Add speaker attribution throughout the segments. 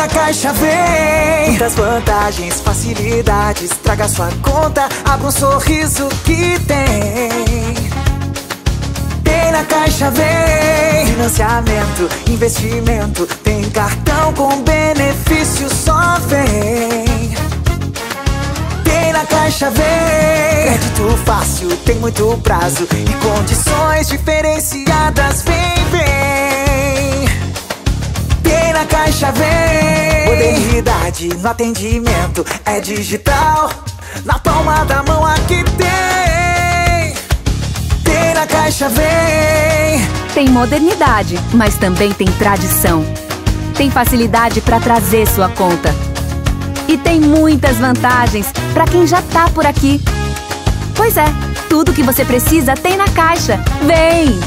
Speaker 1: na Caixa vem muitas vantagens, facilidades. Traga sua conta, abra um sorriso que tem. Tem na Caixa vem financiamento, investimento. Tem cartão com benefício, só vem. Tem na Caixa vem crédito fácil, tem muito prazo e condições diferenciadas. Vem, vem. Tem na Caixa vem modernidade no atendimento, é digital, na palma da mão aqui tem. Tem na Caixa vem.
Speaker 2: Tem modernidade, mas também tem tradição. Tem facilidade para trazer sua conta. E tem muitas vantagens para quem já tá por aqui. Pois é, tudo que você precisa tem na Caixa. Vem!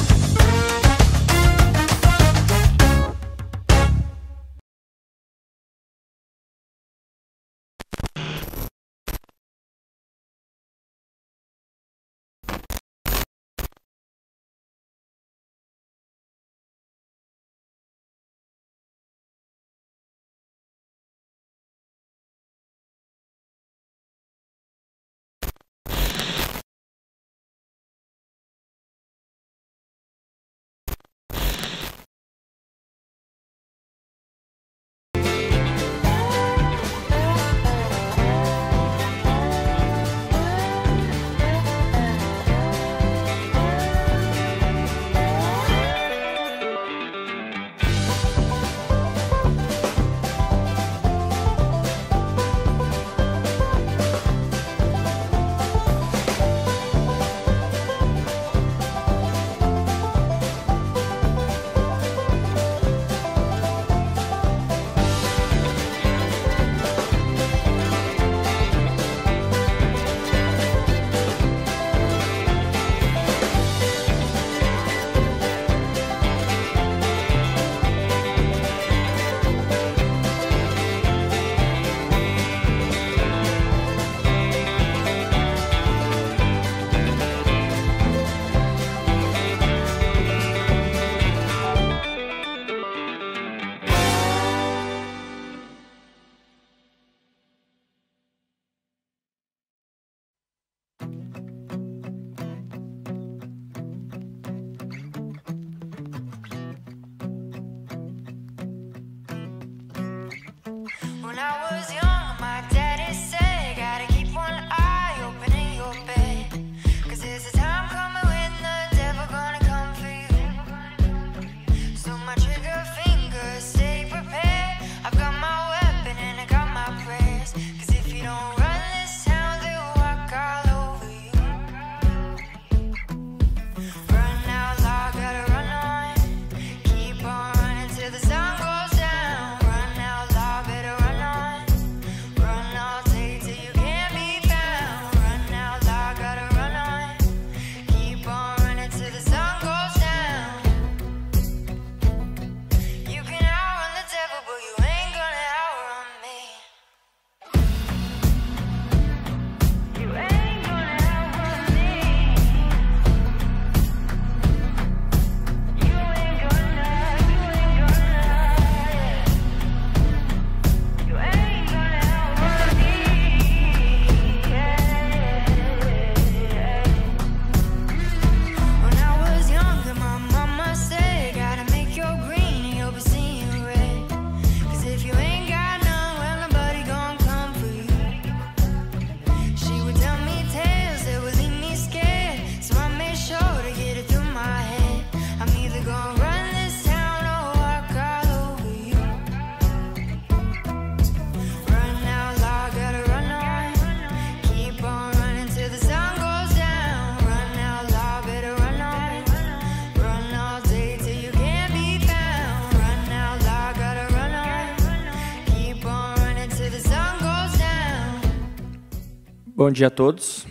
Speaker 3: Bom dia a todos.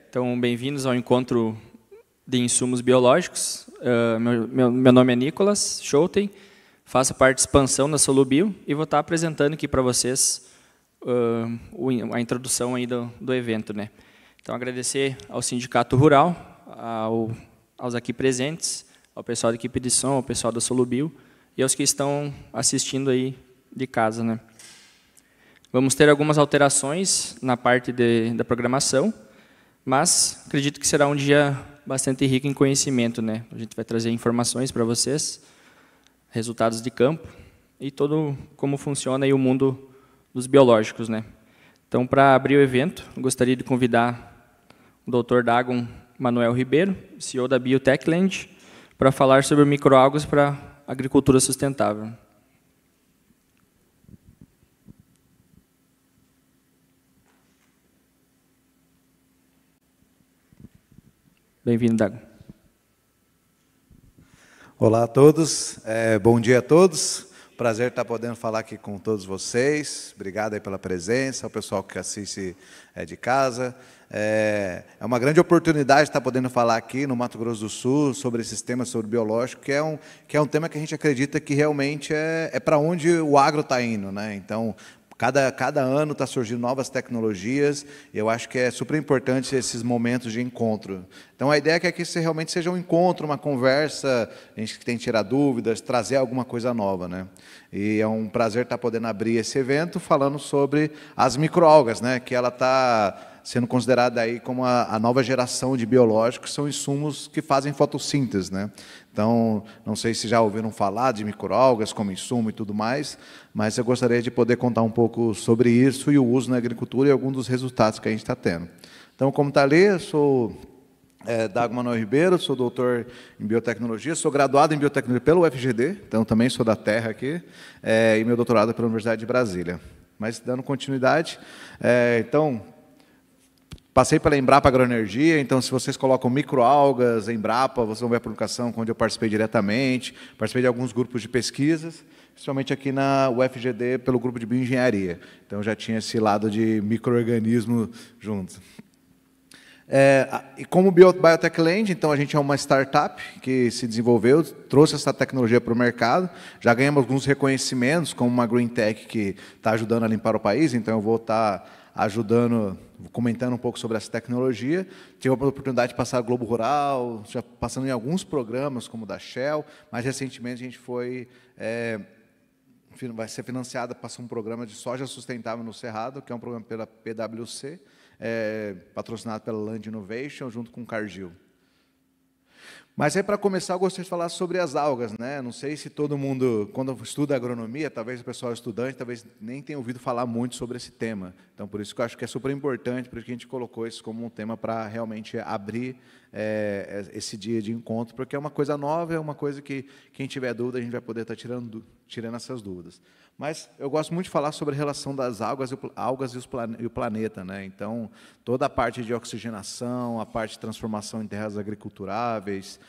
Speaker 3: Então, bem-vindos ao encontro de insumos biológicos. Meu nome é Nicolas Schouten, faço parte de expansão da Solubio e vou estar apresentando aqui para vocês a introdução aí do evento, né? Então, agradecer ao Sindicato Rural, aos aqui presentes, ao pessoal da equipe de som, ao pessoal da Solubio e aos que estão assistindo aí de casa, né? Vamos ter algumas alterações na parte da programação, mas acredito que será um dia bastante rico em conhecimento, né? A gente vai trazer informações para vocês, resultados de campo e todo como funciona aí o mundo dos biológicos, né? Então, para abrir o evento, gostaria de convidar o Dr. Dagon Manuel Ribeiro, CEO da Biotechland, para falar sobre microalgas para agricultura sustentável. Bem-vindo, Dagon.
Speaker 4: Olá a todos, bom dia a todos. Prazer estar podendo falar aqui com todos vocês. Obrigado aí pela presença, ao pessoal que assiste de casa. É uma grande oportunidade estar podendo falar aqui no Mato Grosso do Sul sobre esses temas, sobre biológico, que é um tema que a gente acredita que realmente é para onde o agro está indo, né? Então, cada ano está surgindo novas tecnologias, e eu acho que é super importante esses momentos de encontro. Então, a ideia é que aqui realmente seja um encontro, uma conversa, a gente tem que tirar dúvidas, trazer alguma coisa nova, né? E é um prazer estar podendo abrir esse evento falando sobre as microalgas, né? Que ela está sendo considerada aí como a nova geração de biológicos, são insumos que fazem fotossíntese, né? Então, não sei se já ouviram falar de microalgas como insumo e tudo mais, mas eu gostaria de poder contar um pouco sobre isso e o uso na agricultura e alguns dos resultados que a gente está tendo. Então, como está ali, eu sou Dagon Manuel Ribeiro, sou doutor em biotecnologia, sou graduado em biotecnologia pelo UFGD, então também sou da terra aqui, e meu doutorado é pela Universidade de Brasília. Mas, dando continuidade, então, passei pela Embrapa Agroenergia, então, se vocês colocam microalgas, Embrapa, vocês vão ver a publicação onde eu participei diretamente, participei de alguns grupos de pesquisas, principalmente aqui na UFGD, pelo grupo de bioengenharia. Então, já tinha esse lado de micro-organismo junto. E como Biotechland, então, a gente é uma startup que se desenvolveu, trouxe essa tecnologia para o mercado, já ganhamos alguns reconhecimentos, como uma Green Tech que está ajudando a limpar o país, então eu vou estar ajudando, comentando um pouco sobre essa tecnologia. Tive a oportunidade de passar a Globo Rural, já passando em alguns programas, como o da Shell, mas recentemente a gente vai ser financiada, passou um programa de soja sustentável no Cerrado, que é um programa pela PwC, patrocinado pela Land Innovation, junto com o Cargill. Mas aí, para começar, eu gostaria de falar sobre as algas, né? Não sei se todo mundo, quando estuda agronomia, talvez o pessoal estudante, talvez nem tenha ouvido falar muito sobre esse tema. Então, por isso que eu acho que é super importante, por isso que a gente colocou isso como um tema para realmente abrir esse dia de encontro, porque é uma coisa nova, é uma coisa que quem tiver dúvida, a gente vai poder estar tirando essas dúvidas. Mas eu gosto muito de falar sobre a relação das algas e o planeta, né? Então, toda a parte de oxigenação, a parte de transformação em terras agriculturáveis,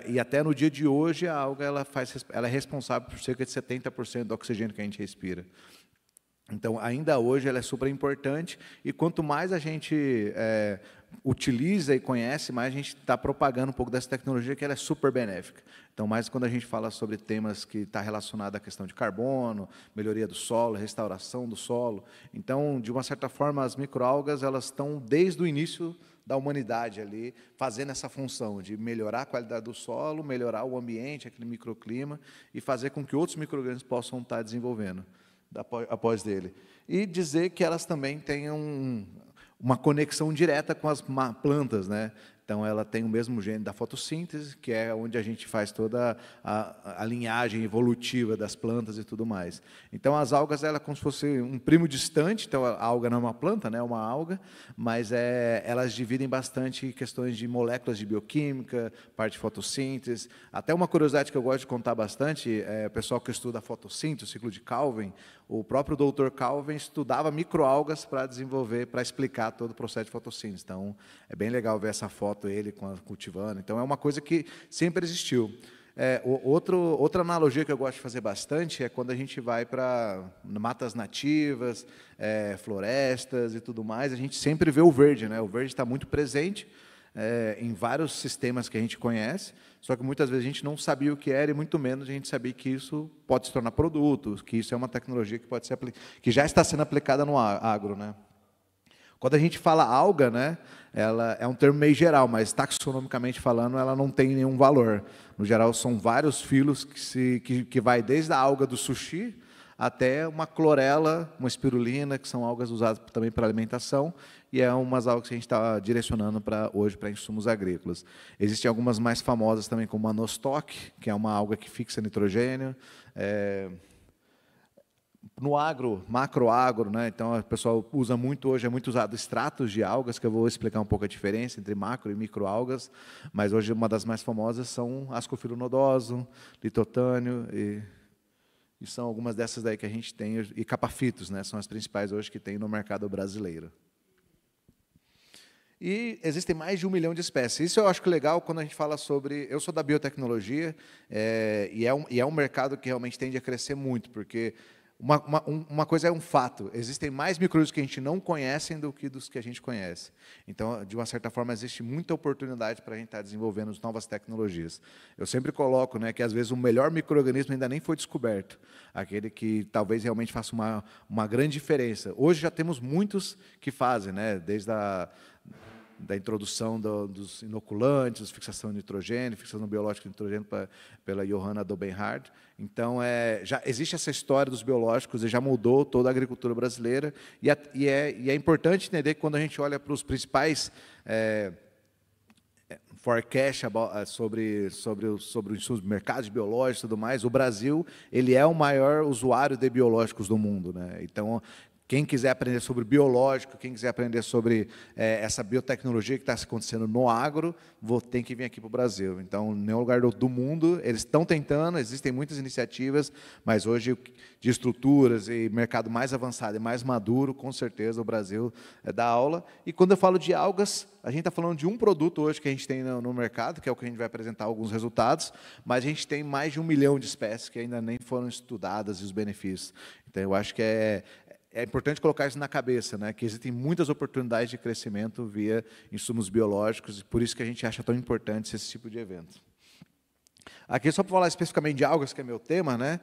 Speaker 4: e até no dia de hoje a alga ela é responsável por cerca de 70% do oxigênio que a gente respira. Então, ainda hoje ela é super importante, e quanto mais a gente utiliza e conhece, mais a gente está propagando um pouco dessa tecnologia, que ela é super benéfica. Então, mais quando a gente fala sobre temas que está relacionado à questão de carbono, melhoria do solo, restauração do solo. Então, de uma certa forma, as microalgas elas estão desde o início da humanidade ali, fazendo essa função de melhorar a qualidade do solo, melhorar o ambiente, aquele microclima, e fazer com que outros micro-organismos possam estar desenvolvendo após dele. E dizer que elas também tenham uma conexão direta com as plantas, né? Então, ela tem o mesmo gene da fotossíntese, que é onde a gente faz toda a linhagem evolutiva das plantas e tudo mais. Então, as algas, ela é como se fosse um primo distante. Então, a alga não é uma planta, né? É uma alga, mas elas dividem bastante questões de moléculas de bioquímica, parte de fotossíntese. Até uma curiosidade que eu gosto de contar bastante, o pessoal que estuda a fotossíntese, o ciclo de Calvin, o próprio Dr. Calvin estudava microalgas para desenvolver, para explicar todo o processo de fotossíntese. Então, é bem legal ver essa foto ele cultivando. Então, é uma coisa que sempre existiu. Outra analogia que eu gosto de fazer bastante é quando a gente vai para matas nativas, florestas e tudo mais, a gente sempre vê o verde, né? O verde está muito presente em vários sistemas que a gente conhece, só que muitas vezes a gente não sabia o que era e muito menos a gente sabia que isso pode se tornar produto, que isso é uma tecnologia que pode ser que já está sendo aplicada no agro, né? Quando a gente fala alga, né, ela é um termo meio geral, mas taxonomicamente falando, ela não tem nenhum valor. No geral, são vários filos que vai desde a alga do sushi até uma clorela, uma espirulina, que são algas usadas também para alimentação, e é umas algas que a gente está direcionando hoje para insumos agrícolas. Existem algumas mais famosas também, como a nostoc, que é uma alga que fixa nitrogênio. No agro, macroagro, né? Então o pessoal usa muito hoje, é muito usado extratos de algas, que eu vou explicar um pouco a diferença entre macro e microalgas, mas hoje uma das mais famosas são Ascophyllum nodoso, litotânio, e são algumas dessas daí que a gente tem, e capafitos, né? São as principais hoje que tem no mercado brasileiro. E existem mais de 1 milhão de espécies. Isso eu acho que legal quando a gente fala sobre... Eu sou da biotecnologia, e é um mercado que realmente tende a crescer muito, porque uma coisa é um fato, existem mais micro-organismos que a gente não conhece do que dos que a gente conhece. Então, de uma certa forma, existe muita oportunidade para a gente estar desenvolvendo novas tecnologias. Eu sempre coloco, né, que, às vezes, o melhor micro-organismo ainda nem foi descoberto, aquele que talvez realmente faça uma grande diferença. Hoje já temos muitos que fazem, né, desde da introdução dos inoculantes, fixação de nitrogênio, fixação biológica de nitrogênio pela Johanna Dobenhard. Então, já existe essa história dos biológicos e já mudou toda a agricultura brasileira. E é importante entender que, quando a gente olha para os principais forecast sobre os insumos do mercado de biológicos e tudo mais, o Brasil ele é o maior usuário de biológicos do mundo, né? Então, quem quiser aprender sobre biológico, quem quiser aprender sobre essa biotecnologia que está acontecendo no agro, tem que vir aqui para o Brasil. Então, em nenhum lugar do mundo, eles estão tentando, existem muitas iniciativas, mas hoje, de estruturas e mercado mais avançado e mais maduro, com certeza o Brasil dá aula. E quando eu falo de algas, a gente está falando de um produto hoje que a gente tem no mercado, que é o que a gente vai apresentar alguns resultados, mas a gente tem mais de 1 milhão de espécies que ainda nem foram estudadas e os benefícios. Então, eu acho que é importante colocar isso na cabeça, né? Que existem muitas oportunidades de crescimento via insumos biológicos, e por isso que a gente acha tão importante esse tipo de evento. Aqui, só para falar especificamente de algas, que é meu tema, né?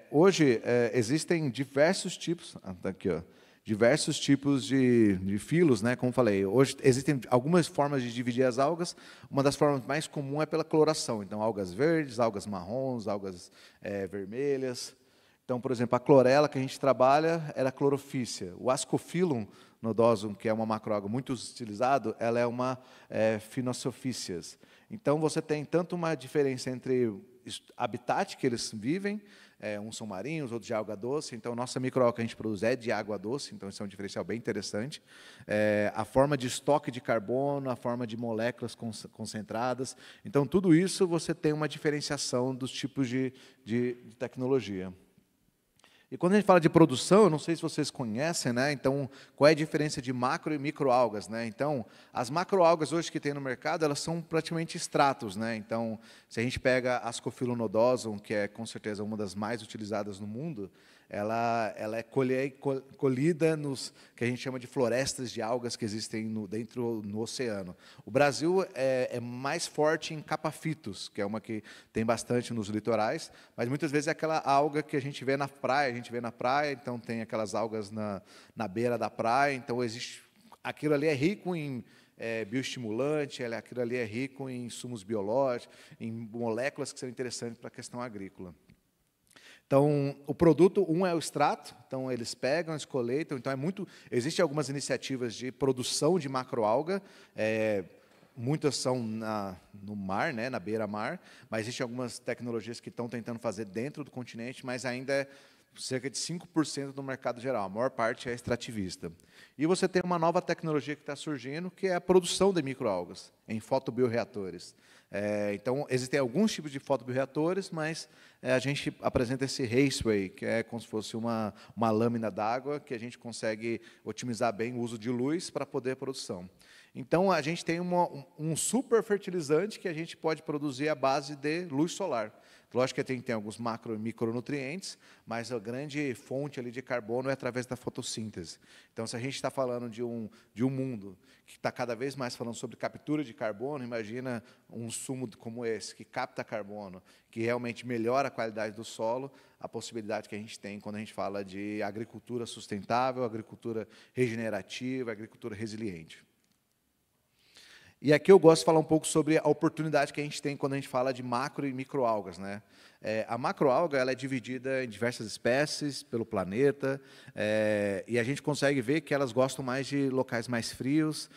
Speaker 4: Hoje existem diversos tipos, tá aqui, ó, diversos tipos de filos, né? Como falei, hoje existem algumas formas de dividir as algas. Uma das formas mais comuns é pela coloração. Então, algas verdes, algas marrons, algas vermelhas. Então, por exemplo, a clorela que a gente trabalha era clorofícia. O Ascophyllum nodosum, que é uma macroalga muito utilizado, ela é uma Phinocophyces. Então, você tem tanto uma diferença entre habitat que eles vivem, uns são marinhos, outros de água doce. Então, nossa microalga que a gente produz é de água doce, então isso é um diferencial bem interessante. A forma de estoque de carbono, a forma de moléculas concentradas. Então, tudo isso você tem uma diferenciação dos tipos de tecnologia. E quando a gente fala de produção, eu não sei se vocês conhecem, né? Então, qual é a diferença de macro e microalgas, né? Então, as macroalgas hoje que tem no mercado, elas são praticamente extratos, né? Então, se a gente pega a Ascophyllum nodosum, que é com certeza uma das mais utilizadas no mundo, ela é colhida nos que a gente chama de florestas de algas que existem dentro no oceano. O Brasil é mais forte em capafitos, que é uma que tem bastante nos litorais, mas muitas vezes é aquela alga que a gente vê na praia, então tem aquelas algas na beira da praia, então aquilo ali é rico em bioestimulante, aquilo ali é rico em insumos biológicos, em moléculas que são interessantes para a questão agrícola. Então, o produto, é o extrato, então eles pegam, eles coletam, então existem algumas iniciativas de produção de macroalga, muitas são no mar, né, na beira-mar, mas existem algumas tecnologias que estão tentando fazer dentro do continente, mas ainda é cerca de 5% do mercado geral, a maior parte é extrativista. E você tem uma nova tecnologia que está surgindo, que é a produção de microalgas em fotobioreatores. Então, existem alguns tipos de fotobioreatores, mas a gente apresenta esse raceway, que é como se fosse uma lâmina d'água, que a gente consegue otimizar bem o uso de luz para poder a produção. Então, a gente tem um super fertilizante que a gente pode produzir à base de luz solar. Lógico que tem alguns macro e micronutrientes, mas a grande fonte ali de carbono é através da fotossíntese. Então, se a gente está falando de um mundo que está cada vez mais falando sobre captura de carbono, imagina um sumo como esse, que capta carbono, que realmente melhora a qualidade do solo, a possibilidade que a gente tem quando a gente fala de agricultura sustentável, agricultura regenerativa, agricultura resiliente. E aqui eu gosto de falar um pouco sobre a oportunidade que a gente tem quando a gente fala de macro e microalgas, né? A macroalga ela é dividida em diversas espécies pelo planeta, e a gente consegue ver que elas gostam mais de locais mais frios,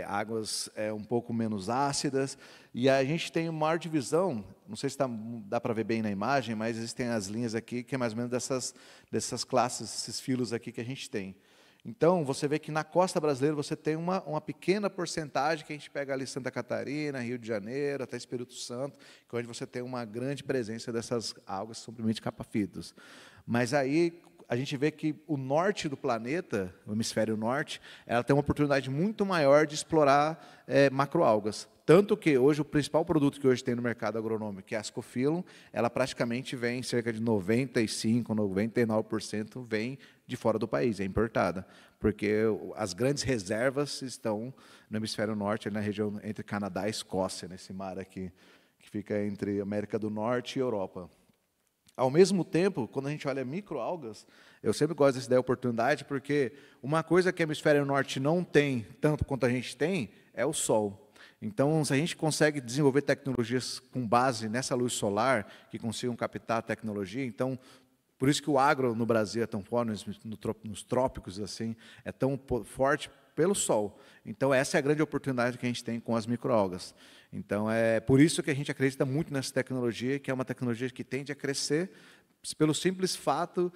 Speaker 4: águas um pouco menos ácidas, e a gente tem uma maior divisão, não sei se dá para ver bem na imagem, mas existem as linhas aqui, que é mais ou menos dessas classes, esses filos aqui que a gente tem. Então, você vê que na costa brasileira você tem uma pequena porcentagem que a gente pega ali Santa Catarina, Rio de Janeiro, até Espírito Santo, que é onde você tem uma grande presença dessas algas simplesmente capafitos. Mas aí a gente vê que o norte do planeta, o hemisfério norte, ela tem uma oportunidade muito maior de explorar macroalgas. Tanto que hoje o principal produto que hoje tem no mercado agronômico, que é a Ascophyllum, ela praticamente vem, cerca de 95%, 99% vem de fora do país, é importada. Porque as grandes reservas estão no hemisfério norte, na região entre Canadá e Escócia, nesse mar aqui, que fica entre América do Norte e Europa. Ao mesmo tempo, quando a gente olha microalgas, eu sempre gosto dessa ideia de oportunidade, porque uma coisa que o hemisfério norte não tem tanto quanto a gente tem é o sol. Então, se a gente consegue desenvolver tecnologias com base nessa luz solar, que consigam captar a tecnologia, então, por isso que o agro no Brasil é tão forte, nos trópicos, assim, é tão forte pelo sol. Então, essa é a grande oportunidade que a gente tem com as microalgas. Então, é por isso que a gente acredita muito nessa tecnologia, que é uma tecnologia que tende a crescer pelo simples fato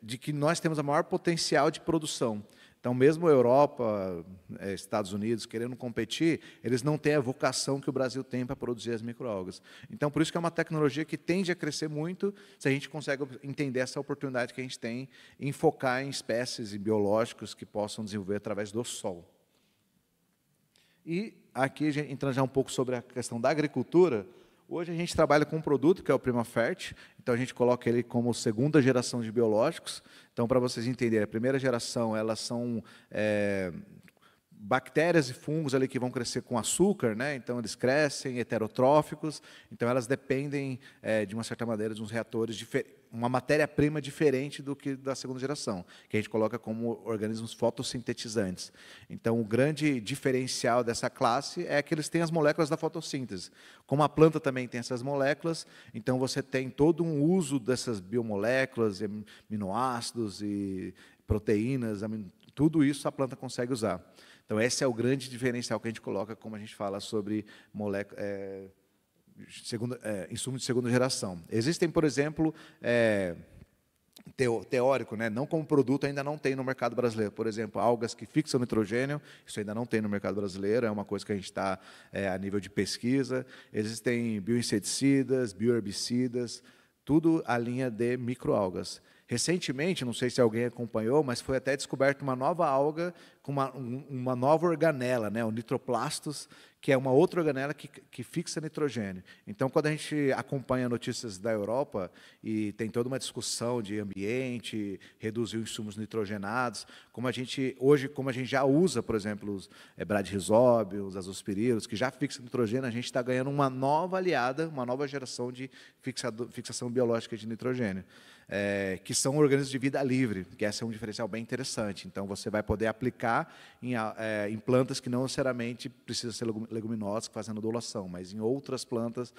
Speaker 4: de que nós temos o maior potencial de produção. Então, mesmo a Europa, Estados Unidos, querendo competir, eles não têm a vocação que o Brasil tem para produzir as microalgas. Então, por isso que é uma tecnologia que tende a crescer muito, se a gente consegue entender essa oportunidade que a gente tem em focar em espécies e biológicos que possam desenvolver através do sol. E aqui, entrando já um pouco sobre a questão da agricultura, hoje a gente trabalha com um produto que é o Primafert, então a gente coloca ele como segunda geração de biológicos. Então, para vocês entenderem, a primeira geração, elas são bactérias e fungos ali que vão crescer com açúcar, né? Então eles crescem heterotróficos, então elas dependem de uma certa maneira de uns reatores diferentes, uma matéria-prima diferente do que da segunda geração, que a gente coloca como organismos fotossintetizantes. Então o grande diferencial dessa classe é que eles têm as moléculas da fotossíntese. Como a planta também tem essas moléculas, então você tem todo um uso dessas biomoléculas, aminoácidos e proteínas, tudo isso a planta consegue usar. Então, esse é o grande diferencial que a gente coloca, como a gente fala sobre insumos de segunda geração. Existem, por exemplo, teórico, né? Não como produto, ainda não tem no mercado brasileiro. Por exemplo, algas que fixam nitrogênio, isso ainda não tem no mercado brasileiro, é uma coisa que a gente está a nível de pesquisa. Existem bioinseticidas, bioherbicidas, tudo a linha de microalgas. Recentemente, não sei se alguém acompanhou, mas foi até descoberta uma nova alga com uma nova organela, né, o nitroplastos, que é uma outra organela que fixa nitrogênio. Então, quando a gente acompanha notícias da Europa e tem toda uma discussão de ambiente, reduzir os insumos nitrogenados, como a gente já usa, por exemplo, os bradyrhizóbios, as azospirilos, que já fixam nitrogênio, a gente está ganhando uma nova aliada, uma nova geração de fixação biológica de nitrogênio. Que são organismos de vida livre, que esse é um diferencial bem interessante. Então, você vai poder aplicar em plantas que não necessariamente precisam ser leguminosas, fazendo odulação, mas em outras plantas,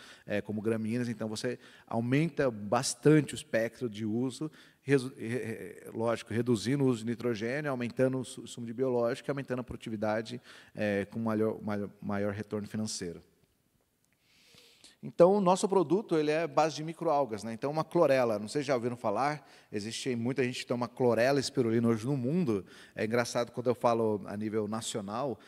Speaker 4: como gramíneas. Então, você aumenta bastante o espectro de uso, lógico, reduzindo o uso de nitrogênio, aumentando o sumo de biológico e aumentando a produtividade com maior retorno financeiro. Então, o nosso produto ele é base de microalgas, né? Então, uma clorela, não sei se já ouviram falar, existe muita gente que toma clorela e espirulina hoje no mundo. É engraçado quando eu falo a nível nacional,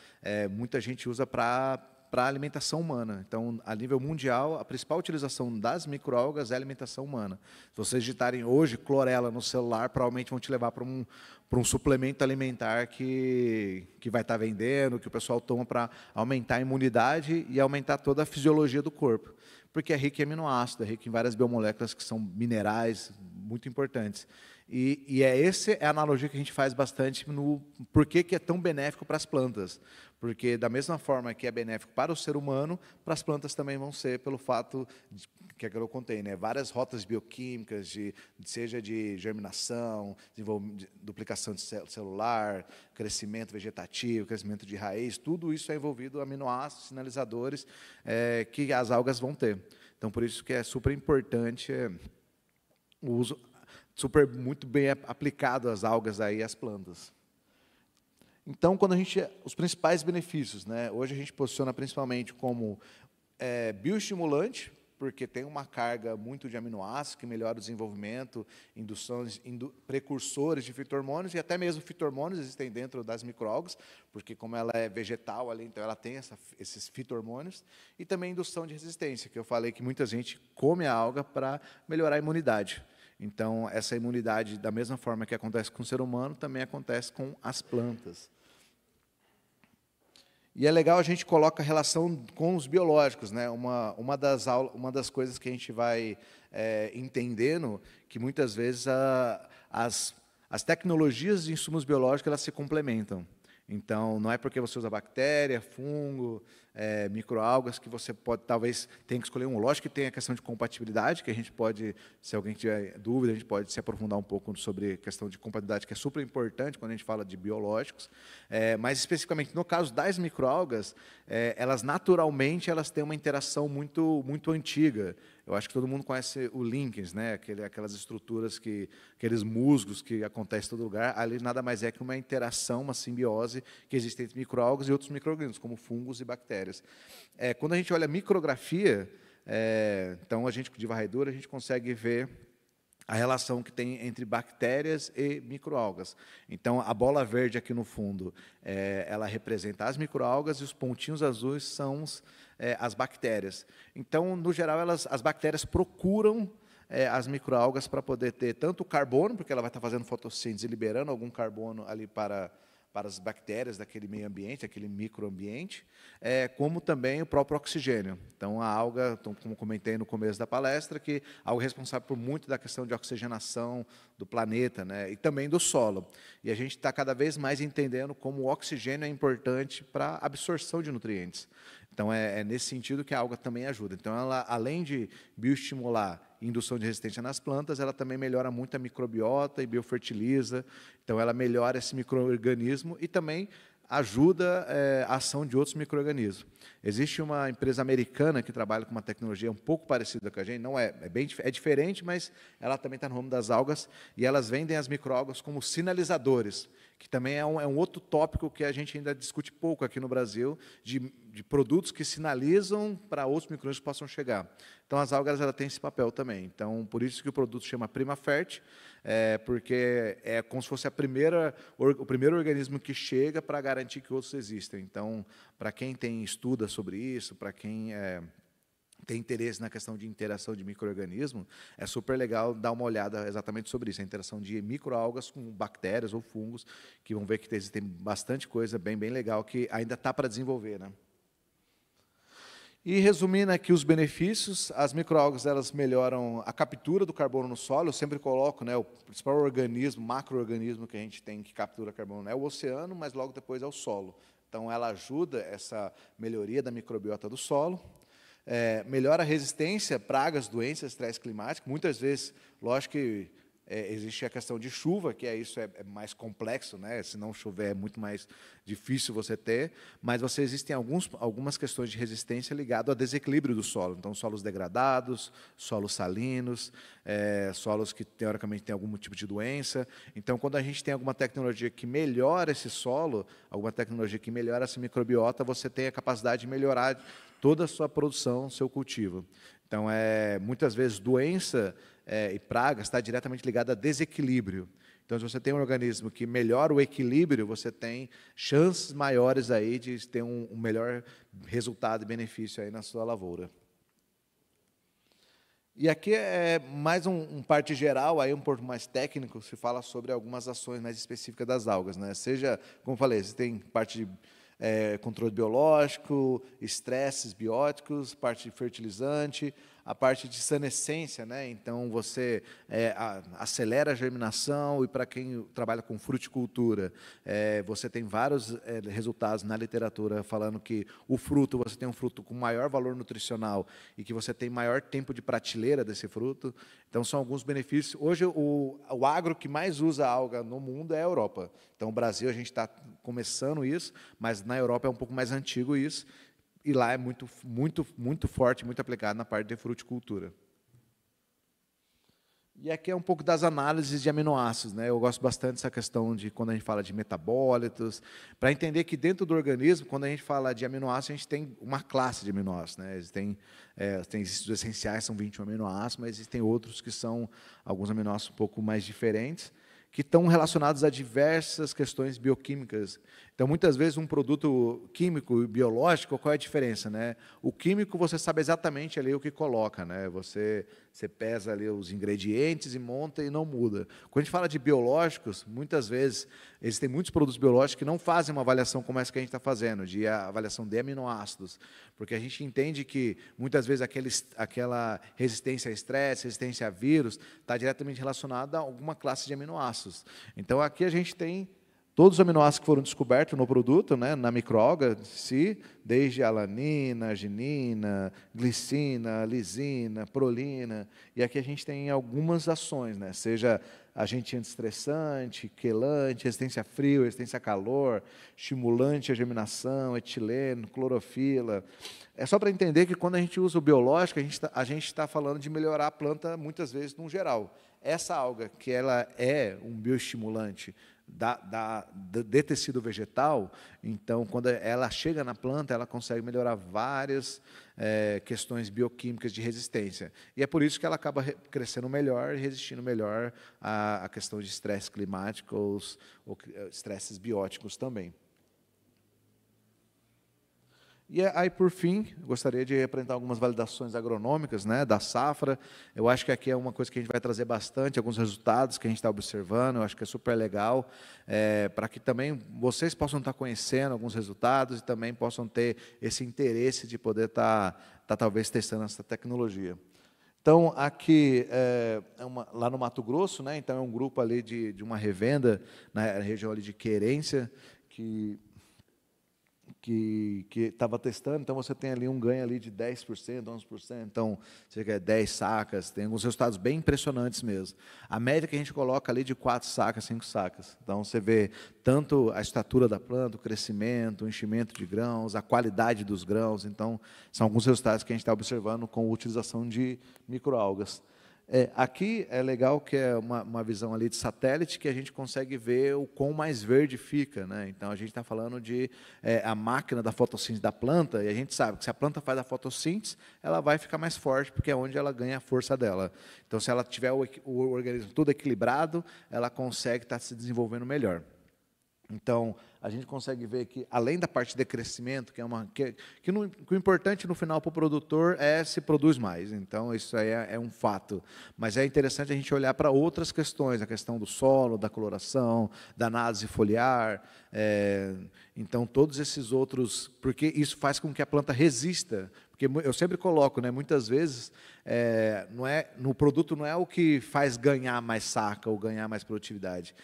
Speaker 4: muita gente usa para alimentação humana. Então, a nível mundial, a principal utilização das microalgas é a alimentação humana. Se vocês digitarem hoje clorela no celular, provavelmente vão te levar para um suplemento alimentar que vai estar vendendo, que o pessoal toma para aumentar a imunidade e aumentar toda a fisiologia do corpo. Porque é rico em aminoácidos, é rico em várias biomoléculas que são minerais muito importantes. E essa é a analogia que a gente faz bastante no porquê que é tão benéfico para as plantas. Porque, da mesma forma que é benéfico para o ser humano, para as plantas também vão ser, pelo fato que eu contei, né? Várias rotas bioquímicas, seja de germinação, duplicação celular, crescimento vegetativo, crescimento de raiz, tudo isso é envolvido aminoácidos, sinalizadores que as algas vão ter. Então, por isso que é super importante o uso muito bem aplicado às algas aí, às plantas. Então, os principais benefícios, né? Hoje a gente posiciona principalmente como bioestimulante, porque tem uma carga muito de aminoácidos que melhora o desenvolvimento, precursores de fito-hormônios, e até mesmo fito-hormônios existem dentro das microalgas, porque como ela é vegetal ali, então ela tem esses fito-hormônios, e também indução de resistência, que eu falei que muita gente come a alga para melhorar a imunidade. Então, essa imunidade, da mesma forma que acontece com o ser humano, também acontece com as plantas. E é legal, a gente coloca a relação com os biológicos, né? Uma das coisas que a gente vai entendendo, que muitas vezes as tecnologias de insumos biológicos elas se complementam. Então, não é porque você usa bactéria, fungo, microalgas, que você talvez tenha que escolher um. Lógico que tem a questão de compatibilidade, que a gente pode, se alguém tiver dúvida, a gente pode se aprofundar um pouco sobre a questão de compatibilidade, que é super importante quando a gente fala de biológicos. Mas, especificamente, no caso das microalgas, elas naturalmente têm uma interação muito, muito antiga. Eu acho que todo mundo conhece o Linkens, né? Aquelas estruturas, aqueles musgos que acontecem em todo lugar. Ali nada mais é que uma interação, uma simbiose que existe entre microalgas e outros micro-organismos, como fungos e bactérias. Quando a gente olha a micrografia, então, de varredura, a gente consegue ver a relação que tem entre bactérias e microalgas. Então, a bola verde aqui no fundo, ela representa as microalgas e os pontinhos azuis são as bactérias. Então, no geral, as bactérias procuram as microalgas para poder ter tanto o carbono, porque ela vai estar fazendo fotossíntese e liberando algum carbono ali para as bactérias daquele meio ambiente, aquele microambiente, como também o próprio oxigênio. Então, a alga, como comentei no começo da palestra, que a alga é responsável por muito da questão de oxigenação do planeta, né, e também do solo. E a gente está cada vez mais entendendo como o oxigênio é importante para a absorção de nutrientes. Então, é nesse sentido que a alga também ajuda. Então, ela, além de bioestimular indução de resistência nas plantas, ela também melhora muito a microbiota e biofertiliza. Então, ela melhora esse micro-organismo e também ajuda a ação de outros micro-organismos. Existe uma empresa americana que trabalha com uma tecnologia um pouco parecida com a gente, não é diferente, mas ela também está no ramo das algas, e elas vendem as microalgas como sinalizadores, que também é um outro tópico que a gente ainda discute pouco aqui no Brasil, de produtos que sinalizam para outros micro-organismos que possam chegar. Então, as algas ela têm esse papel também. Então, por isso que o produto chama PrimaFert, porque é como se fosse o primeiro organismo que chega para garantir que outros existem. Então, para quem estuda sobre isso, para quem tem interesse na questão de interação de micro-organismo, é super legal dar uma olhada exatamente sobre isso, a interação de microalgas com bactérias ou fungos, que vão ver que existem bastante coisa bem legal que ainda está para desenvolver, né? E, resumindo aqui os benefícios, as microalgas elas melhoram a captura do carbono no solo. Eu sempre coloco, né, o principal organismo, macro-organismo que a gente tem que captura carbono é o oceano, mas logo depois é o solo. Então, ela ajuda essa melhoria da microbiota do solo, melhora a resistência a pragas, doenças, estresse climático. Muitas vezes, lógico que existe a questão de chuva, que isso é mais complexo, né? Se não chover é muito mais difícil você ter, mas existem algumas questões de resistência ligadas ao desequilíbrio do solo. Então, solos degradados, solos salinos, solos que, teoricamente, têm algum tipo de doença. Então, quando a gente tem alguma tecnologia que melhora esse solo, alguma tecnologia que melhora essa microbiota, você tem a capacidade de melhorar toda a sua produção, seu cultivo. Então, muitas vezes, doença e pragas está diretamente ligada a desequilíbrio. Então, se você tem um organismo que melhora o equilíbrio, você tem chances maiores aí de ter um melhor resultado e benefício aí na sua lavoura. E aqui é mais um parte geral, aí um pouco mais técnico, se fala sobre algumas ações mais específicas das algas, né? Seja, como eu falei, tem parte de controle biológico, estresses bióticos, parte de fertilizante, a parte de senescência, né? Então, você acelera a germinação, e para quem trabalha com fruticultura, você tem vários resultados na literatura falando que o fruto, você tem um fruto com maior valor nutricional e que você tem maior tempo de prateleira desse fruto. Então, são alguns benefícios. Hoje, o agro que mais usa alga no mundo é a Europa. Então, o Brasil, a gente está começando isso, mas na Europa é um pouco mais antigo isso, e lá é muito, muito, muito forte, muito aplicado na parte de fruticultura. E aqui é um pouco das análises de aminoácidos, né? Eu gosto bastante dessa questão de quando a gente fala de metabólitos, para entender que dentro do organismo, quando a gente fala de aminoácidos, a gente tem uma classe de aminoácidos, né? Existem os essenciais, são 21 aminoácidos, mas existem outros que são alguns aminoácidos um pouco mais diferentes, que estão relacionados a diversas questões bioquímicas. Então, muitas vezes, um produto químico e biológico, qual é a diferença, né? O químico, você sabe exatamente ali o que coloca, né? Você pesa ali os ingredientes e monta e não muda. Quando a gente fala de biológicos, muitas vezes, existem muitos produtos biológicos que não fazem uma avaliação como essa que a gente está fazendo, de avaliação de aminoácidos, porque a gente entende que, muitas vezes, aquela resistência a estresse, resistência a vírus, está diretamente relacionada a alguma classe de aminoácidos. Então, aqui a gente tem todos os aminoácidos que foram descobertos no produto, né, na microalga em si, desde alanina, arginina, glicina, lisina, prolina, e aqui a gente tem algumas ações, né, seja agente antiestressante, quelante, resistência a frio, resistência a calor, estimulante à germinação, etileno, clorofila. É só para entender que quando a gente usa o biológico, a gente está falando de melhorar a planta, muitas vezes, no geral. Essa alga, que ela é um bioestimulante de tecido vegetal, então, quando ela chega na planta, ela consegue melhorar várias questões bioquímicas de resistência. E é por isso que ela acaba crescendo melhor e resistindo melhor à questão de estresse climático ou estresses bióticos também. E aí, por fim, gostaria de apresentar algumas validações agronômicas, né, da safra. Eu acho que aqui é uma coisa que a gente vai trazer bastante, alguns resultados que a gente está observando, eu acho que é super legal, para que também vocês possam estar conhecendo alguns resultados e também possam ter esse interesse de poder estar talvez testando essa tecnologia. Então, aqui, lá no Mato Grosso, né, então é um grupo ali de uma revenda na região ali de Querência, que estava testando, então você tem ali um ganho ali de 10%, 11%, então você quer 10 sacas, tem alguns resultados bem impressionantes mesmo. A média que a gente coloca ali de 4 sacas, 5 sacas. Então você vê tanto a estatura da planta, o crescimento, o enchimento de grãos, a qualidade dos grãos, então são alguns resultados que a gente está observando com a utilização de microalgas. Aqui é legal que é uma visão ali de satélite que a gente consegue ver o quão mais verde fica, né? Então, a gente está falando de a máquina da fotossíntese da planta, e a gente sabe que se a planta faz a fotossíntese, ela vai ficar mais forte, porque é onde ela ganha a força dela. Então, se ela tiver o organismo todo equilibrado, ela consegue estar se desenvolvendo melhor. Então, a gente consegue ver que, além da parte de crescimento, que o importante no final para o produtor é se produz mais. Então, isso aí é um fato. Mas é interessante a gente olhar para outras questões, a questão do solo, da coloração, da análise foliar. Então, todos esses outros, porque isso faz com que a planta resista. Porque eu sempre coloco, né, muitas vezes, no produto não é o que faz ganhar mais saca ou ganhar mais produtividade.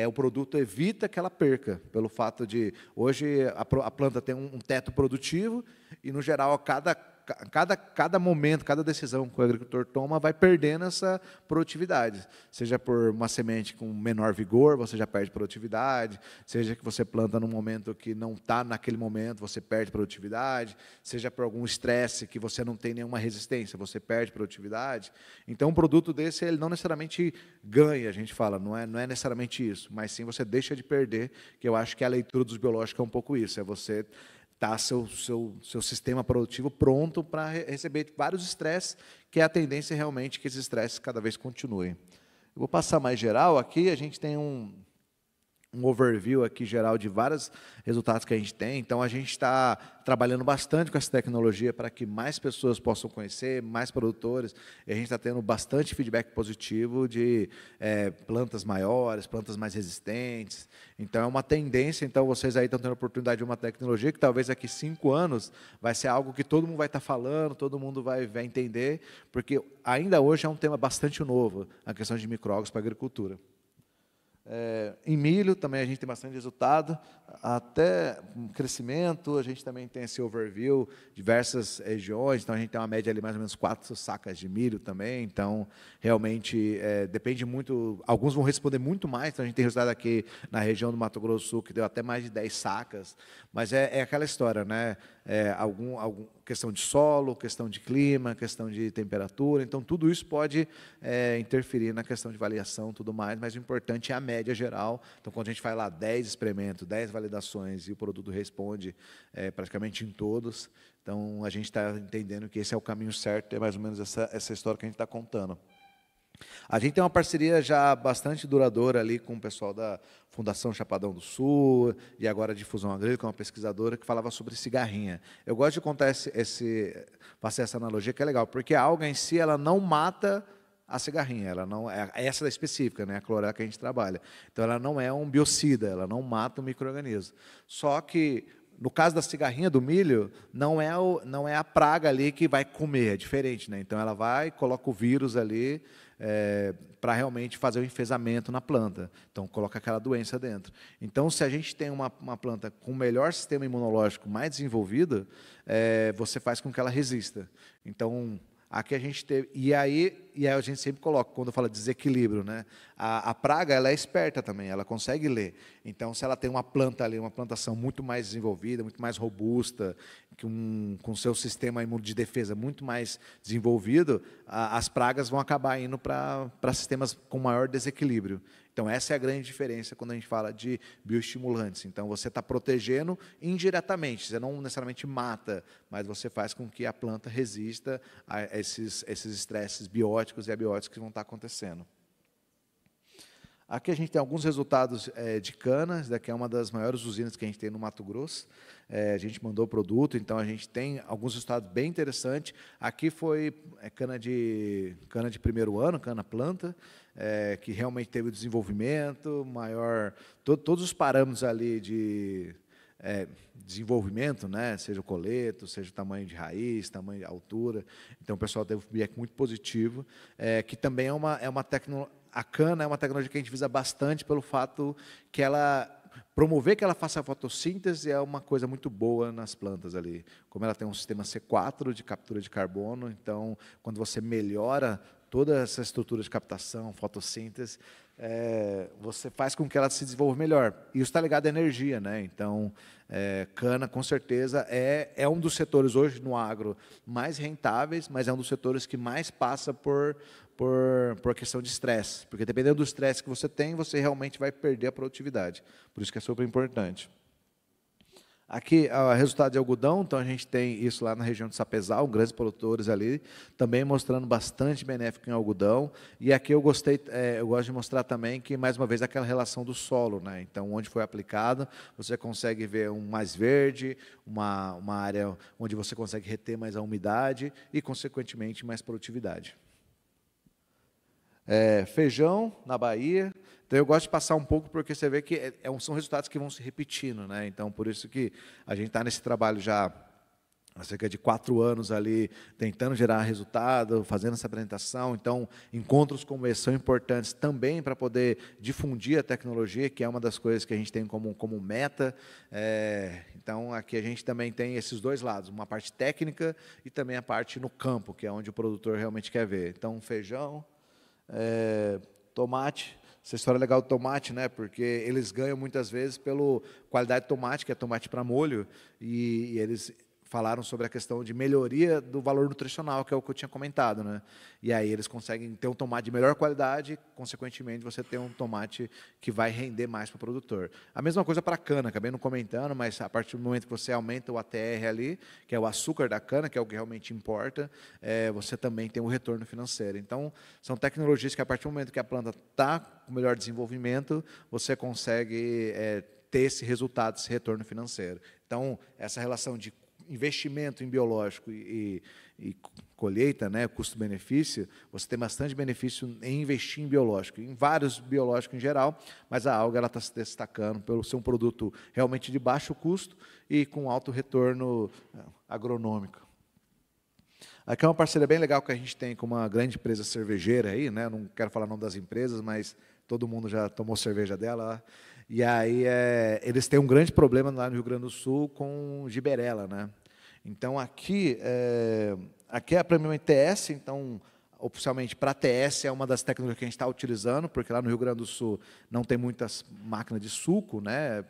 Speaker 4: O produto evita que ela perca, pelo fato de, hoje, a planta tem um teto produtivo e, no geral, cada momento, cada decisão que o agricultor toma vai perdendo essa produtividade. Seja por uma semente com menor vigor, você já perde produtividade, seja que você planta num momento que não está naquele momento, você perde produtividade, seja por algum estresse que você não tem nenhuma resistência, você perde produtividade. Então, um produto desse, ele não necessariamente ganha, a gente fala, não é necessariamente isso, mas sim você deixa de perder, que eu acho que a leitura dos biológicos é um pouco isso, é você tá seu sistema produtivo pronto para receber vários estresses, que é a tendência realmente que esses estresses cada vez continuem. Eu vou passar mais geral aqui, a gente tem um um overview aqui geral de vários resultados que a gente tem. Então, a gente está trabalhando bastante com essa tecnologia para que mais pessoas possam conhecer, mais produtores. E a gente está tendo bastante feedback positivo de plantas maiores, plantas mais resistentes. Então, é uma tendência. Então, vocês aí estão tendo a oportunidade de uma tecnologia que talvez daqui 5 anos vai ser algo que todo mundo vai estar falando, todo mundo vai entender, porque ainda hoje é um tema bastante novo, a questão de micro-algas para a agricultura. Em milho também a gente tem bastante resultado, até crescimento, a gente também tem esse overview, diversas regiões, então a gente tem uma média ali mais ou menos 4 sacas de milho também, então realmente depende muito, alguns vão responder muito mais, então a gente tem resultado aqui na região do Mato Grosso do Sul que deu até mais de 10 sacas, mas é aquela história, né? Questão de solo, questão de clima, questão de temperatura, então tudo isso pode interferir na questão de avaliação e tudo mais, mas o importante é a média geral. Então, quando a gente faz lá 10 experimentos, 10 validações e o produto responde praticamente em todos, então a gente está entendendo que esse é o caminho certo, é mais ou menos essa história que a gente está contando. A gente tem uma parceria já bastante duradoura ali com o pessoal da Fundação Chapadão do Sul e agora a Difusão Agrícola, que é uma pesquisadora que falava sobre cigarrinha. Eu gosto de contar fazer essa analogia, que é legal, porque a alga em si ela não mata a cigarrinha, ela não essa da específica, né, a clorela que a gente trabalha. Então ela não é um biocida, ela não mata o micro-organismo. Só que no caso da cigarrinha do milho, não é a praga ali que vai comer, é diferente, né? Então ela vai, coloca o vírus ali para realmente fazer o enfesamento na planta. Então coloca aquela doença dentro. Então, se a gente tem uma planta com melhor sistema imunológico mais desenvolvido, você faz com que ela resista. Então, aqui a gente teve, e aí a gente sempre coloca, quando fala desequilíbrio, né? A praga ela é esperta também, ela consegue ler. Então, se ela tem uma planta ali, uma plantação muito mais desenvolvida, muito mais robusta, com seu sistema de defesa muito mais desenvolvido, as pragas vão acabar indo para sistemas com maior desequilíbrio. Então, essa é a grande diferença quando a gente fala de bioestimulantes. Então, você está protegendo indiretamente, você não necessariamente mata, mas você faz com que a planta resista a esses estresses bióticos e abióticos que vão estar acontecendo. Aqui a gente tem alguns resultados de cana, essa daqui é uma das maiores usinas que a gente tem no Mato Grosso. A gente mandou o produto, então a gente tem alguns resultados bem interessantes. Aqui foi cana de primeiro ano, cana planta, que realmente teve o desenvolvimento maior, todos os parâmetros ali de desenvolvimento, né? Seja o coleto, seja o tamanho de raiz, tamanho de altura. Então o pessoal teve um feedback muito positivo, que também é uma tecnologia. A cana é uma tecnologia que a gente visa bastante pelo fato que ela promover que ela faça a fotossíntese é uma coisa muito boa nas plantas ali. Como ela tem um sistema C4 de captura de carbono, então quando você melhora toda essa estrutura de captação, fotossíntese, você faz com que ela se desenvolva melhor. E isso está ligado à energia, né? Então, cana, com certeza, é um dos setores hoje no agro mais rentáveis, mas é um dos setores que mais passa por questão de estresse. Porque dependendo do estresse que você tem, você realmente vai perder a produtividade. Por isso que é super importante. Aqui, o resultado de algodão, então a gente tem isso lá na região de Sapezal, grandes produtores ali, também mostrando bastante benéfico em algodão. E aqui eu gosto de mostrar também que, mais uma vez, aquela relação do solo, né? Então, onde foi aplicado, você consegue ver um mais verde, uma área onde você consegue reter mais a umidade e, consequentemente, mais produtividade. Feijão, na Bahia. Então, eu gosto de passar um pouco, porque você vê que são resultados que vão se repetindo, né? Então, por isso que a gente está nesse trabalho já há cerca de 4 anos ali, tentando gerar resultado, fazendo essa apresentação. Então, encontros como esse são importantes também para poder difundir a tecnologia, que é uma das coisas que a gente tem como meta. Então, aqui a gente também tem esses dois lados, uma parte técnica e também a parte no campo, que é onde o produtor realmente quer ver. Então, feijão, tomate. Essa história é legal do tomate, né? Porque eles ganham muitas vezes pela qualidade de tomate, que é tomate para molho, e eles falaram sobre a questão de melhoria do valor nutricional, que é o que eu tinha comentado, né? E aí eles conseguem ter um tomate de melhor qualidade, consequentemente você tem um tomate que vai render mais para o produtor. A mesma coisa para a cana, acabei não comentando, mas a partir do momento que você aumenta o ATR ali, que é o açúcar da cana, que é o que realmente importa, você também tem um retorno financeiro. Então, são tecnologias que a partir do momento que a planta está com melhor desenvolvimento, você consegue ter esse resultado, esse retorno financeiro. Então, essa relação de investimento em biológico e colheita, né, custo-benefício, você tem bastante benefício em investir em biológico, em vários biológicos em geral, mas a alga está se destacando pelo ser um produto realmente de baixo custo e com alto retorno agronômico. Aqui é uma parceria bem legal que a gente tem com uma grande empresa cervejeira aí, né? Não quero falar o nome das empresas, mas todo mundo já tomou cerveja dela. E aí eles têm um grande problema lá no Rio Grande do Sul com giberela, né? Então aqui é primeiramente TS, então oficialmente para TS é uma das técnicas que a gente está utilizando, porque lá no Rio Grande do Sul não tem muitas máquinas de suco, né?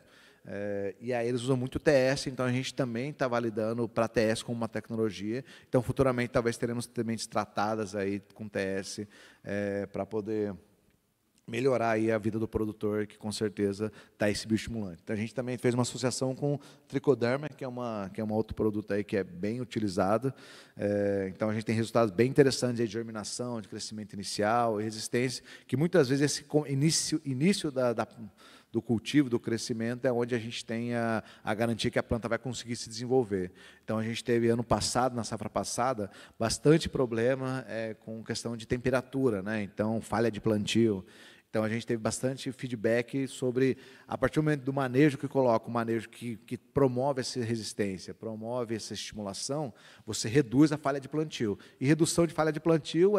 Speaker 4: E aí eles usam muito TS, então a gente também está validando para TS como uma tecnologia. Então futuramente talvez teremos sementes tratadas aí com TS para poder melhorar aí a vida do produtor, que com certeza dá esse bioestimulante. Então a gente também fez uma associação com o Tricoderma, que é um outro produto aí que é bem utilizado. Então a gente tem resultados bem interessantes aí de germinação, de crescimento inicial e resistência, que muitas vezes esse início do cultivo, do crescimento, é onde a gente tem a garantia que a planta vai conseguir se desenvolver. Então, a gente teve, ano passado, na safra passada, bastante problema com questão de temperatura, né? Então, falha de plantio. Então, a gente teve bastante feedback sobre, a partir do momento do manejo que coloca, o manejo que promove essa resistência, promove essa estimulação, você reduz a falha de plantio. E redução de falha de plantio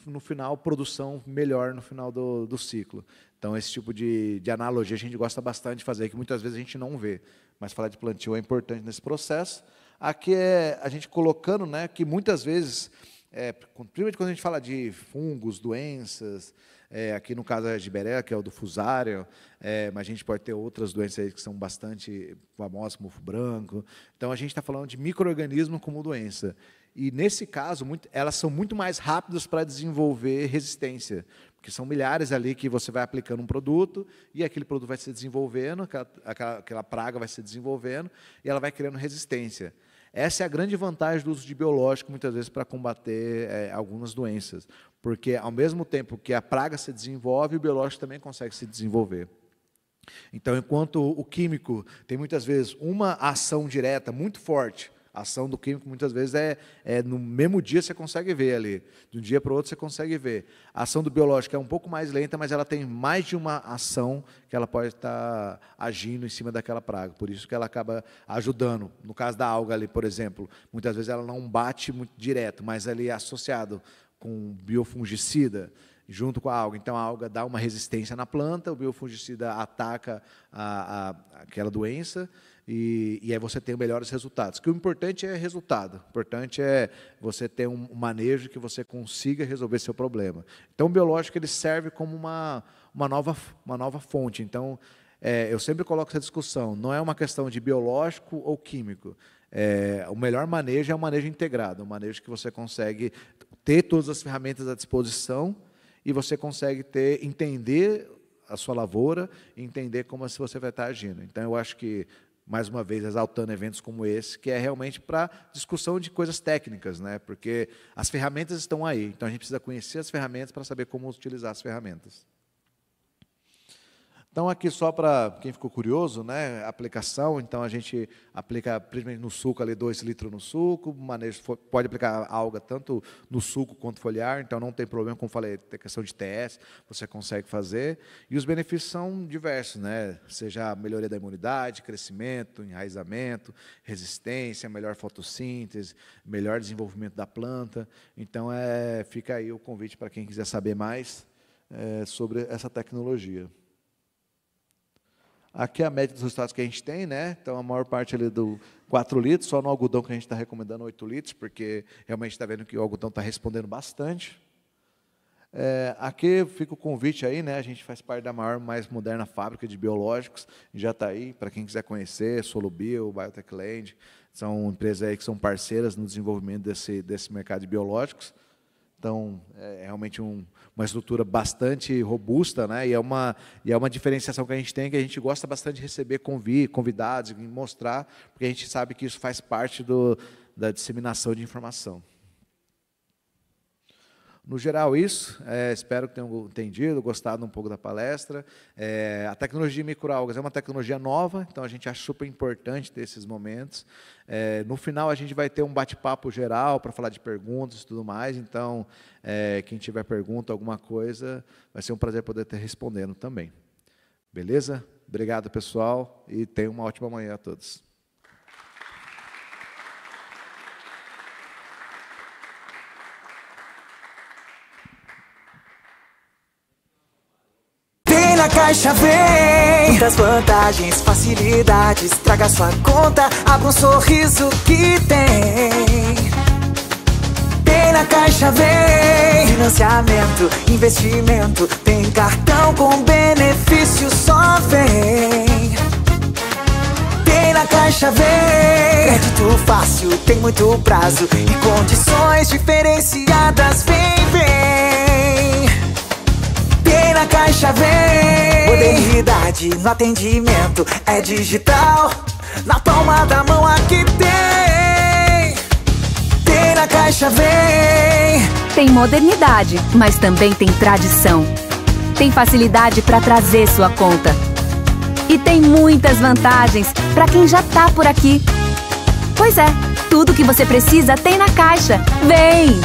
Speaker 4: no final, produção melhor no final do ciclo. Então, esse tipo de analogia a gente gosta bastante de fazer, que muitas vezes a gente não vê, mas falar de plantio é importante nesse processo. Aqui a gente colocando, né, que muitas vezes, principalmente quando a gente fala de fungos, doenças, aqui no caso a giberela, que é o do fusário, mas a gente pode ter outras doenças aí que são bastante famosas, como o mofo branco. Então, a gente está falando de micro-organismo como doença. E, nesse caso, elas são muito mais rápidas para desenvolver resistência, porque são milhares ali que você vai aplicando um produto e aquele produto vai se desenvolvendo, aquela praga vai se desenvolvendo e ela vai criando resistência. Essa é a grande vantagem do uso de biológico, muitas vezes, para combater algumas doenças, porque, ao mesmo tempo que a praga se desenvolve, o biológico também consegue se desenvolver. Então, enquanto o químico tem, muitas vezes, uma ação direta muito forte, a ação do químico, muitas vezes, no mesmo dia você consegue ver ali. De um dia para o outro você consegue ver. A ação do biológico é um pouco mais lenta, mas ela tem mais de uma ação que ela pode estar agindo em cima daquela praga. Por isso que ela acaba ajudando. No caso da alga ali, por exemplo, muitas vezes ela não bate muito direto, mas ali é associado com biofungicida, junto com a alga. Então, a alga dá uma resistência na planta, o biofungicida ataca aquela doença, e aí você tem melhores resultados. Que o importante é resultado, o importante é você ter um manejo que você consiga resolver seu problema. Então, o biológico ele serve como uma nova fonte. Então, eu sempre coloco essa discussão, não é uma questão de biológico ou químico. O melhor manejo é um manejo integrado, um manejo que você consegue ter todas as ferramentas à disposição e você consegue entender a sua lavoura e entender como você vai estar agindo. Então, eu acho que, mais uma vez, exaltando eventos como esse, que é realmente para discussão de coisas técnicas, né? Porque as ferramentas estão aí, então a gente precisa conhecer as ferramentas para saber como utilizar as ferramentas. Então, aqui só para quem ficou curioso, né, a aplicação, então a gente aplica, principalmente no suco, ali 2 litros no suco, pode aplicar alga tanto no suco quanto foliar, então não tem problema, como falei, tem questão de TS, você consegue fazer, e os benefícios são diversos, né, seja a melhoria da imunidade, crescimento, enraizamento, resistência, melhor fotossíntese, melhor desenvolvimento da planta, então fica aí o convite para quem quiser saber mais sobre essa tecnologia. Aqui é a média dos resultados que a gente tem, né? Então, a maior parte ali do 4 litros, só no algodão que a gente está recomendando 8 litros, porque realmente está vendo que o algodão está respondendo bastante. Aqui fica o convite aí, né? A gente faz parte da maior, mais moderna fábrica de biológicos, já está aí, para quem quiser conhecer, Solubio, Biotechland, São empresas aí que são parceiras no desenvolvimento desse mercado de biológicos. Então, é realmente uma estrutura bastante robusta, né? E é uma diferenciação que a gente tem, que a gente gosta bastante de receber convidados e mostrar, porque a gente sabe que isso faz parte da disseminação de informação. No geral, isso. Espero que tenham entendido, gostado um pouco da palestra. A tecnologia de microalgas é uma tecnologia nova, então a gente acha super importante ter esses momentos. No final, a gente vai ter um bate-papo geral para falar de perguntas e tudo mais. Então, quem tiver pergunta, alguma coisa, vai ser um prazer poder estar respondendo também. Beleza? Obrigado, pessoal, e tenham uma ótima manhã a todos.
Speaker 1: Na Caixa vem muitas vantagens, facilidades. Traga sua conta, abra um sorriso que tem. Tem na Caixa vem financiamento, investimento. Tem cartão com benefício, só vem. Tem na Caixa vem crédito fácil, tem muito prazo e condições diferenciadas. Vem. Tem na Caixa vem modernidade no atendimento, é digital, na palma da mão aqui tem. Tem na Caixa vem.
Speaker 2: Tem modernidade, mas também tem tradição. Tem facilidade para trazer sua conta. E tem muitas vantagens para quem já tá por aqui. Pois é, tudo que você precisa tem na Caixa. Vem!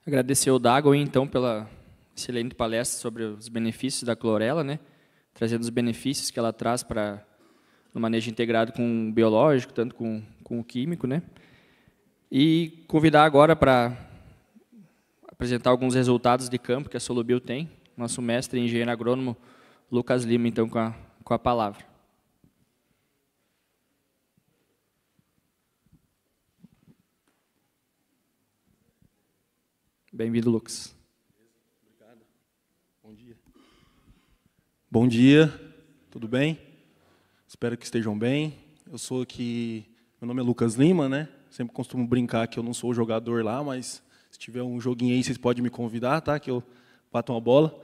Speaker 3: Agradecer ao Dago, então, pela excelente palestra sobre os benefícios da clorela, né? Trazendo os benefícios que ela traz para no manejo integrado com o biológico, tanto com o químico, né? E convidar agora para apresentar alguns resultados de campo que a Solubil tem, nosso mestre engenheiro agrônomo Lucas Lima, então, com a palavra. Bem-vindo, Lucas.
Speaker 5: Obrigado. Bom dia. Bom dia, tudo bem? Espero que estejam bem. Eu sou aqui, meu nome é Lucas Lima, né? Sempre costumo brincar que eu não sou jogador lá, mas se tiver um joguinho aí, vocês podem me convidar, tá? Que eu bato uma bola.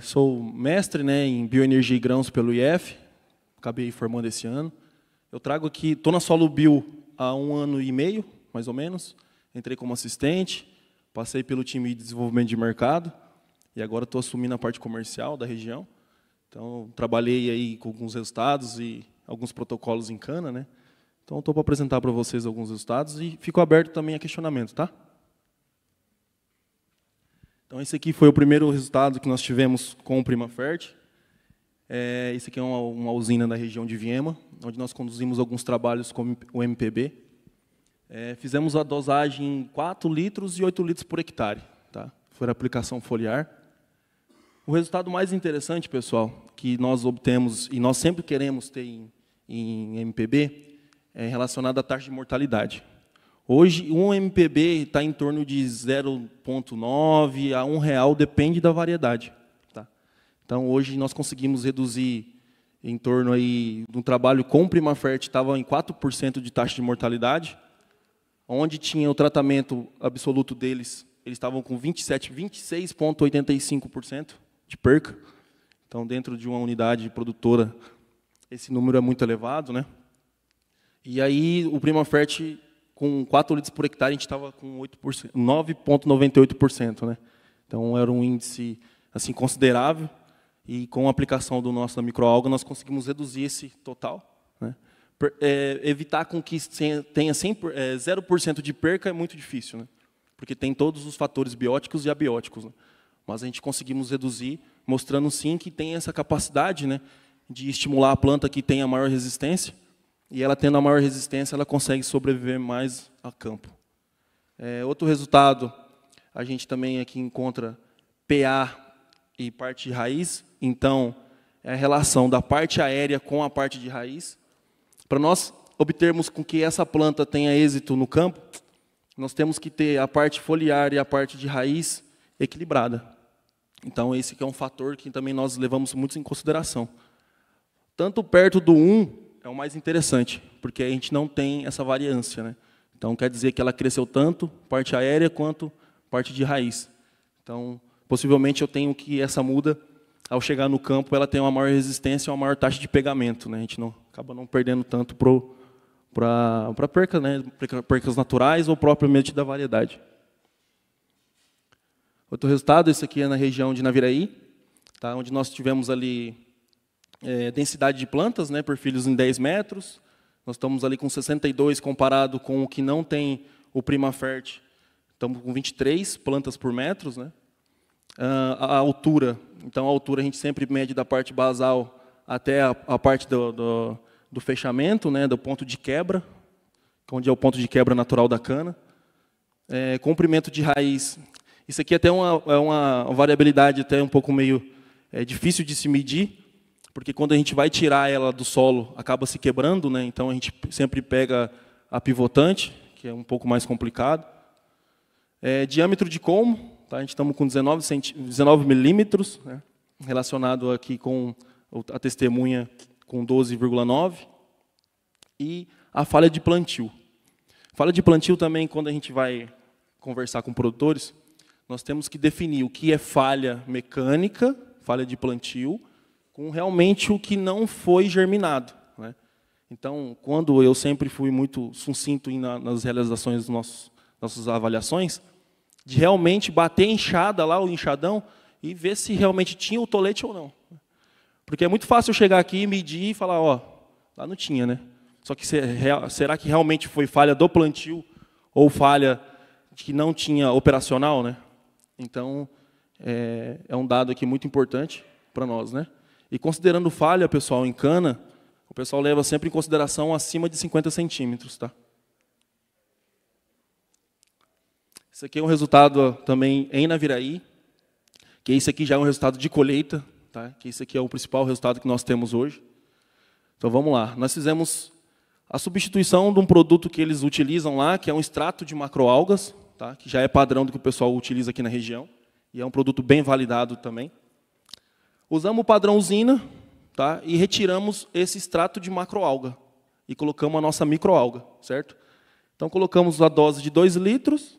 Speaker 5: Sou mestre, né, em bioenergia e grãos pelo IF, acabei formando esse ano. Eu trago aqui, estou na Solubil há 1 ano e meio, mais ou menos. Entrei como assistente. Passei pelo time de desenvolvimento de mercado e agora estou assumindo a parte comercial da região. Então, trabalhei aí com alguns resultados e alguns protocolos em cana, né? Então, estou para apresentar para vocês alguns resultados e fico aberto também a questionamento, tá? Então, esse aqui foi o primeiro resultado que nós tivemos com o Primafert. Esse aqui é uma usina da região de Viema, onde nós conduzimos alguns trabalhos com o MPB. Fizemos a dosagem em 4 litros e 8 litros por hectare. Tá? Foi a aplicação foliar. O resultado mais interessante, pessoal, que nós obtemos, e nós sempre queremos ter em MPB, é relacionado à taxa de mortalidade. Hoje, um MPB está em torno de 0,9 a R$1, depende da variedade. Tá? Então, hoje, nós conseguimos reduzir em torno aí, de um trabalho com Primafert, estava em 4% de taxa de mortalidade, onde tinha o tratamento absoluto deles, eles estavam com 26,85% de perca. Então, dentro de uma unidade produtora, esse número é muito elevado, né? E aí, o Primafert, com 4 litros por hectare, a gente estava com 9,98%, né? Então, era um índice assim, considerável, e com a aplicação do nosso microalga, nós conseguimos reduzir esse total, né? Evitar com que tenha 0% de perca é muito difícil, né? Porque tem todos os fatores bióticos e abióticos, né? mas a gente conseguimos reduzir, mostrando sim que tem essa capacidade, né, de estimular a planta que tem a maior resistência, e ela tendo a maior resistência, ela consegue sobreviver mais a campo. Outro resultado, a gente também aqui encontra PA e parte de raiz, então, é a relação da parte aérea com a parte de raiz. Para nós obtermos com que essa planta tenha êxito no campo, nós temos que ter a parte foliar e a parte de raiz equilibrada. Então, esse que é um fator que também nós levamos muito em consideração. Tanto perto do 1 é o mais interessante, porque a gente não tem essa variância, né? Então, quer dizer que ela cresceu tanto, parte aérea, quanto parte de raiz. Então, possivelmente eu tenho que essa muda, ao chegar no campo, ela tem uma maior resistência e uma maior taxa de pegamento, né? A gente acaba não perdendo tanto para perca, né? Percas naturais ou propriamente da variedade. Outro resultado, esse aqui é na região de Naviraí, tá? Onde nós tivemos ali densidade de plantas, né, por filhos em 10 metros. Nós estamos ali com 62 comparado com o que não tem o Primafert. Estamos com 23 plantas por metros, né? A altura, então a altura a gente sempre mede da parte basal até a parte do fechamento, né, do ponto de quebra, onde é o ponto de quebra natural da cana. Comprimento de raiz. Isso aqui até é uma variabilidade até um pouco meio difícil de se medir, porque quando a gente vai tirar ela do solo, acaba se quebrando, né? Então a gente sempre pega a pivotante, que é um pouco mais complicado. Diâmetro de colmo, tá? A gente estamos com 19 milímetros, né? Relacionado aqui com a testemunha com 12,9. E a falha de plantio. Falha de plantio também, quando a gente vai conversar com produtores, nós temos que definir o que é falha mecânica, falha de plantio, com realmente o que não foi germinado, né? Então, quando eu sempre fui muito sucinto nas realizações das nossas avaliações, de realmente bater a enxada lá, o enxadão, e ver se realmente tinha o tolete ou não. Porque é muito fácil eu chegar aqui, medir e falar, ó, lá não tinha, né? Só que será que realmente foi falha do plantio ou falha que não tinha operacional, né? Então, é um dado aqui muito importante para nós, né? E considerando falha, pessoal, em cana, o pessoal leva sempre em consideração acima de 50 centímetros, tá? Esse aqui é um resultado também em Naviraí, que esse aqui já é um resultado de colheita, tá? Que esse aqui é o principal resultado que nós temos hoje. Então, vamos lá. Nós fizemos a substituição de um produto que eles utilizam lá, que é um extrato de macroalgas, tá? Que já é padrão do que o pessoal utiliza aqui na região, e é um produto bem validado também. Usamos o padrão usina, tá? E retiramos esse extrato de macroalga e colocamos a nossa microalga, certo? Então, colocamos a dose de 2 litros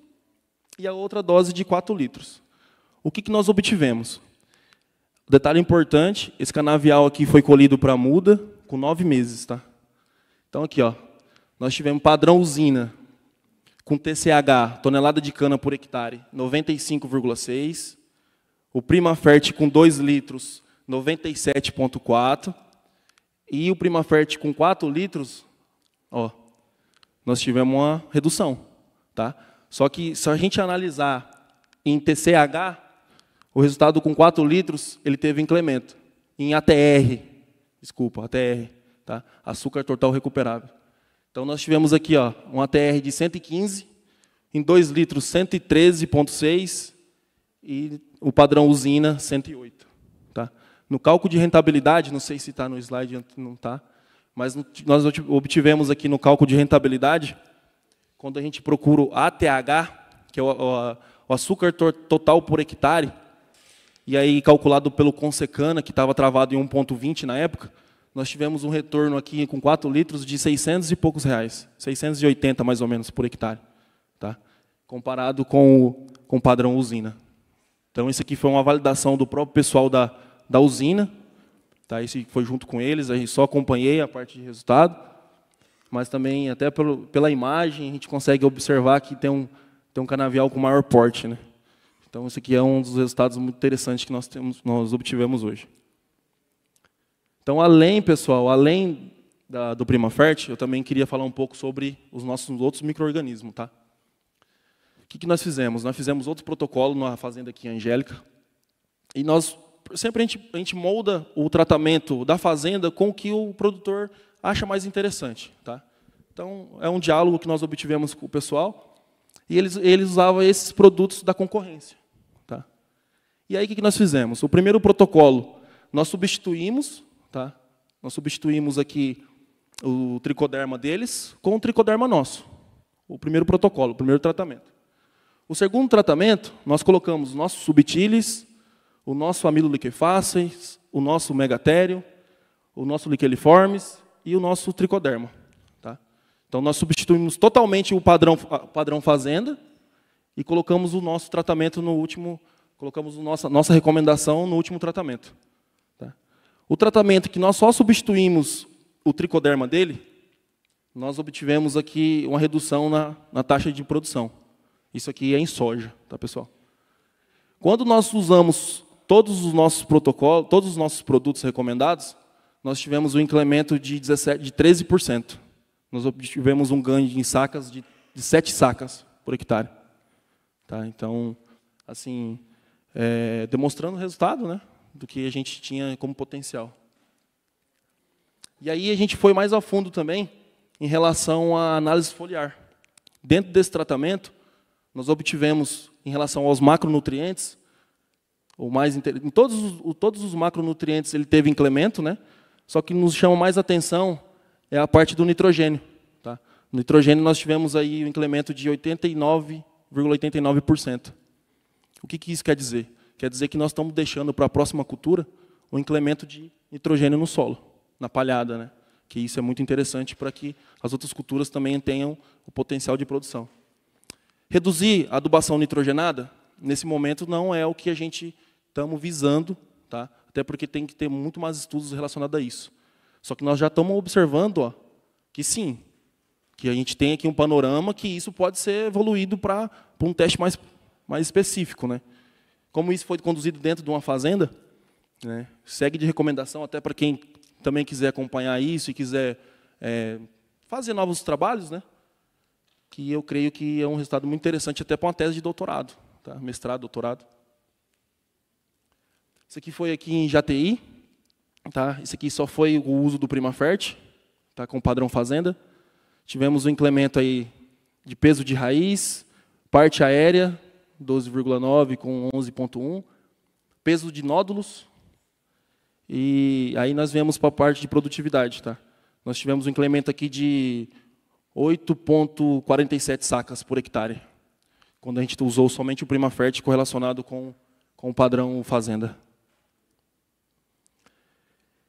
Speaker 5: e a outra dose de 4 litros. O que nós obtivemos? Detalhe importante, esse canavial aqui foi colhido para muda com 9 meses. Tá? Então, aqui, ó, nós tivemos padrão usina com TCH, tonelada de cana por hectare, 95,6. O Primafert com 2 litros, 97,4. E o Primafert com 4 litros, ó, nós tivemos uma redução. Tá? Só que, se a gente analisar em TCH, o resultado com 4 litros, ele teve incremento. Em ATR, tá? Açúcar total recuperável. Então, nós tivemos aqui, ó, um ATR de 115, em 2 litros, 113,6, e o padrão usina, 108. Tá? No cálculo de rentabilidade, não sei se está no slide, não está, mas nós obtivemos aqui no cálculo de rentabilidade, quando a gente procura o ATH, que é o açúcar total por hectare, e aí calculado pelo Consecana, que estava travado em 1,20 na época, nós tivemos um retorno aqui com 4 litros de 600 e poucos reais, 680 mais ou menos por hectare, tá? Comparado com o padrão usina. Então, isso aqui foi uma validação do próprio pessoal da usina, tá? Esse foi junto com eles, aí só acompanhei a parte de resultado, mas também, até pela imagem, a gente consegue observar que tem um canavial com maior porte, né? Então, esse aqui é um dos resultados muito interessantes que nós obtivemos hoje. Então, pessoal, além do Primafert, eu também queria falar um pouco sobre os nossos outros micro-organismos. Tá? O que nós fizemos? Nós fizemos outro protocolo na fazenda aqui, Angélica, E sempre a gente molda o tratamento da fazenda com o que o produtor acha mais interessante. Tá? Então, é um diálogo que nós obtivemos com o pessoal, e eles usavam esses produtos da concorrência. Tá? E aí, o que nós fizemos? O primeiro protocolo, nós substituímos, tá? Nós substituímos aqui o tricoderma deles com o tricoderma nosso. O primeiro protocolo, o primeiro tratamento. O segundo tratamento, nós colocamos o nosso subtilis, o nosso amilo liquefáceis, o nosso megatério, o nosso liqueliformes e o nosso tricoderma. Tá? Então, nós substituímos totalmente o padrão fazenda e colocamos o nosso tratamento no último, colocamos a nossa recomendação no último tratamento. Tá? O tratamento que nós só substituímos o tricoderma dele, nós obtivemos aqui uma redução na taxa de produção. Isso aqui é em soja, tá, pessoal? Quando nós usamos todos os nossos protocolos, todos os nossos produtos recomendados, nós tivemos um incremento de 13%. Nós obtivemos um ganho em sacas de 7 sacas por hectare. Tá? Então, assim, demonstrando o resultado, né, do que a gente tinha como potencial. E aí a gente foi mais a fundo também em relação à análise foliar. Dentro desse tratamento, nós obtivemos, em relação aos macronutrientes, em todos os macronutrientes ele teve incremento, né? Só que nos chama mais atenção é a parte do nitrogênio. Tá? No nitrogênio nós tivemos aí um incremento de 89,89%. O que isso quer dizer? Quer dizer que nós estamos deixando para a próxima cultura um incremento de nitrogênio no solo, na palhada, né? Que isso é muito interessante para que as outras culturas também tenham o potencial de produção. Reduzir a adubação nitrogenada, nesse momento, não é o que a gente estamos visando, tá? Até porque tem que ter muito mais estudos relacionados a isso. Só que nós já estamos observando que sim, que a gente tem aqui um panorama que isso pode ser evoluído para um teste mais específico. Né? Como isso foi conduzido dentro de uma fazenda, né, segue de recomendação até para quem também quiser acompanhar isso e quiser fazer novos trabalhos, né? Que eu creio que é um resultado muito interessante até para uma tese de doutorado, tá? Mestrado, doutorado. Isso aqui foi aqui em Jati, tá? Isso aqui só foi o uso do Primafert, tá? Com o padrão fazenda. Tivemos um incremento aí de peso de raiz, parte aérea, 12,9 com 11,1, peso de nódulos, e aí nós viemos para a parte de produtividade. Tá? Nós tivemos um incremento aqui de 8,47 sacas por hectare, quando a gente usou somente o Primafert correlacionado com o padrão fazenda.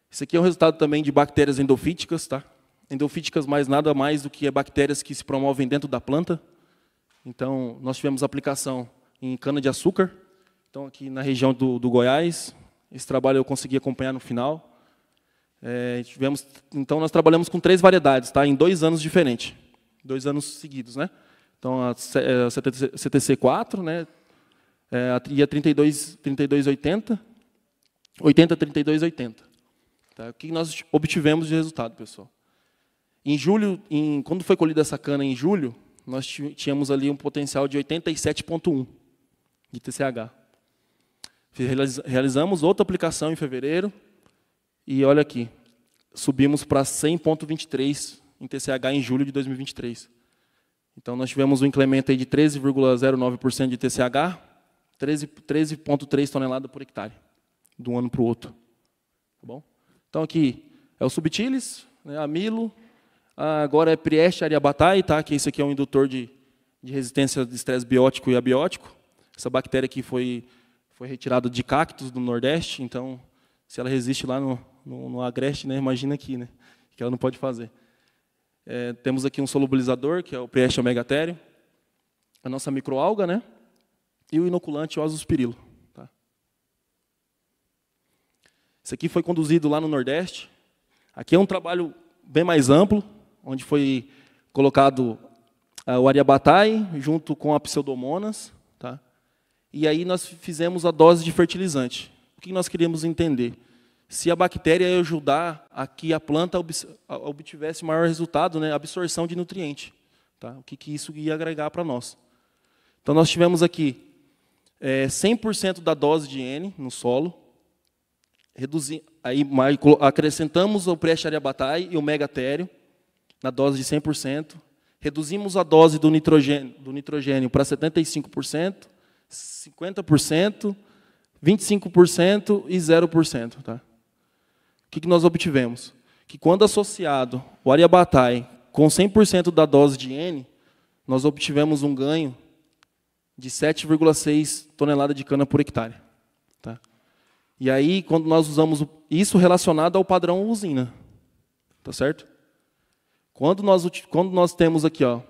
Speaker 5: Isso aqui é um resultado também de bactérias endofíticas. Tá? Endofíticas nada mais do que bactérias que se promovem dentro da planta. Então, nós tivemos aplicação em cana-de-açúcar, então aqui na região do Goiás. Esse trabalho eu consegui acompanhar no final. Então, nós trabalhamos com 3 variedades, tá? Em 2 anos diferentes, 2 anos seguidos. Né? Então, a CTC4, né? E a 3280, 80-32-80. Tá? O que nós obtivemos de resultado, pessoal? Em julho, quando foi colhida essa cana em julho, nós tínhamos ali um potencial de 87,1 de TCH. Realizamos outra aplicação em fevereiro, e olha aqui, subimos para 100,23 em TCH em julho de 2023. Então, nós tivemos um incremento aí de 13,09% de TCH, 13,3 toneladas por hectare, de um ano para o outro. Tá bom? Então, aqui é o subtilis, né, amilo, agora é Prieste ariabatai, tá? Que isso aqui é um indutor de resistência de estresse biótico e abiótico. Essa bactéria aqui foi retirada de cactos do Nordeste, então, se ela resiste lá no Agreste, né, imagina aqui, né, que ela não pode fazer. Temos aqui um solubilizador, que é o Prieste omegatério, a nossa microalga, né, e o inoculante o azospirilo. Tá? Isso aqui foi conduzido lá no Nordeste. Aqui é um trabalho bem mais amplo, onde foi colocado o ariabatai junto com a pseudomonas, tá? E aí nós fizemos a dose de fertilizante. O que nós queríamos entender? Se a bactéria ia ajudar a que a planta obtivesse maior resultado, né, absorção de nutriente. Tá? O que isso ia agregar para nós. Então, nós tivemos aqui 100% da dose de N no solo. Aí acrescentamos o pré-Shariabatai e o megatério na dose de 100%. Reduzimos a dose do nitrogênio para 75%, 50%, 25% e 0%. Tá? O que nós obtivemos? Que quando associado o Ariabatai com 100% da dose de N, nós obtivemos um ganho de 7,6 toneladas de cana por hectare. Tá? E aí, quando nós usamos isso relacionado ao padrão usina. Tá certo? Quando nós temos aqui ó,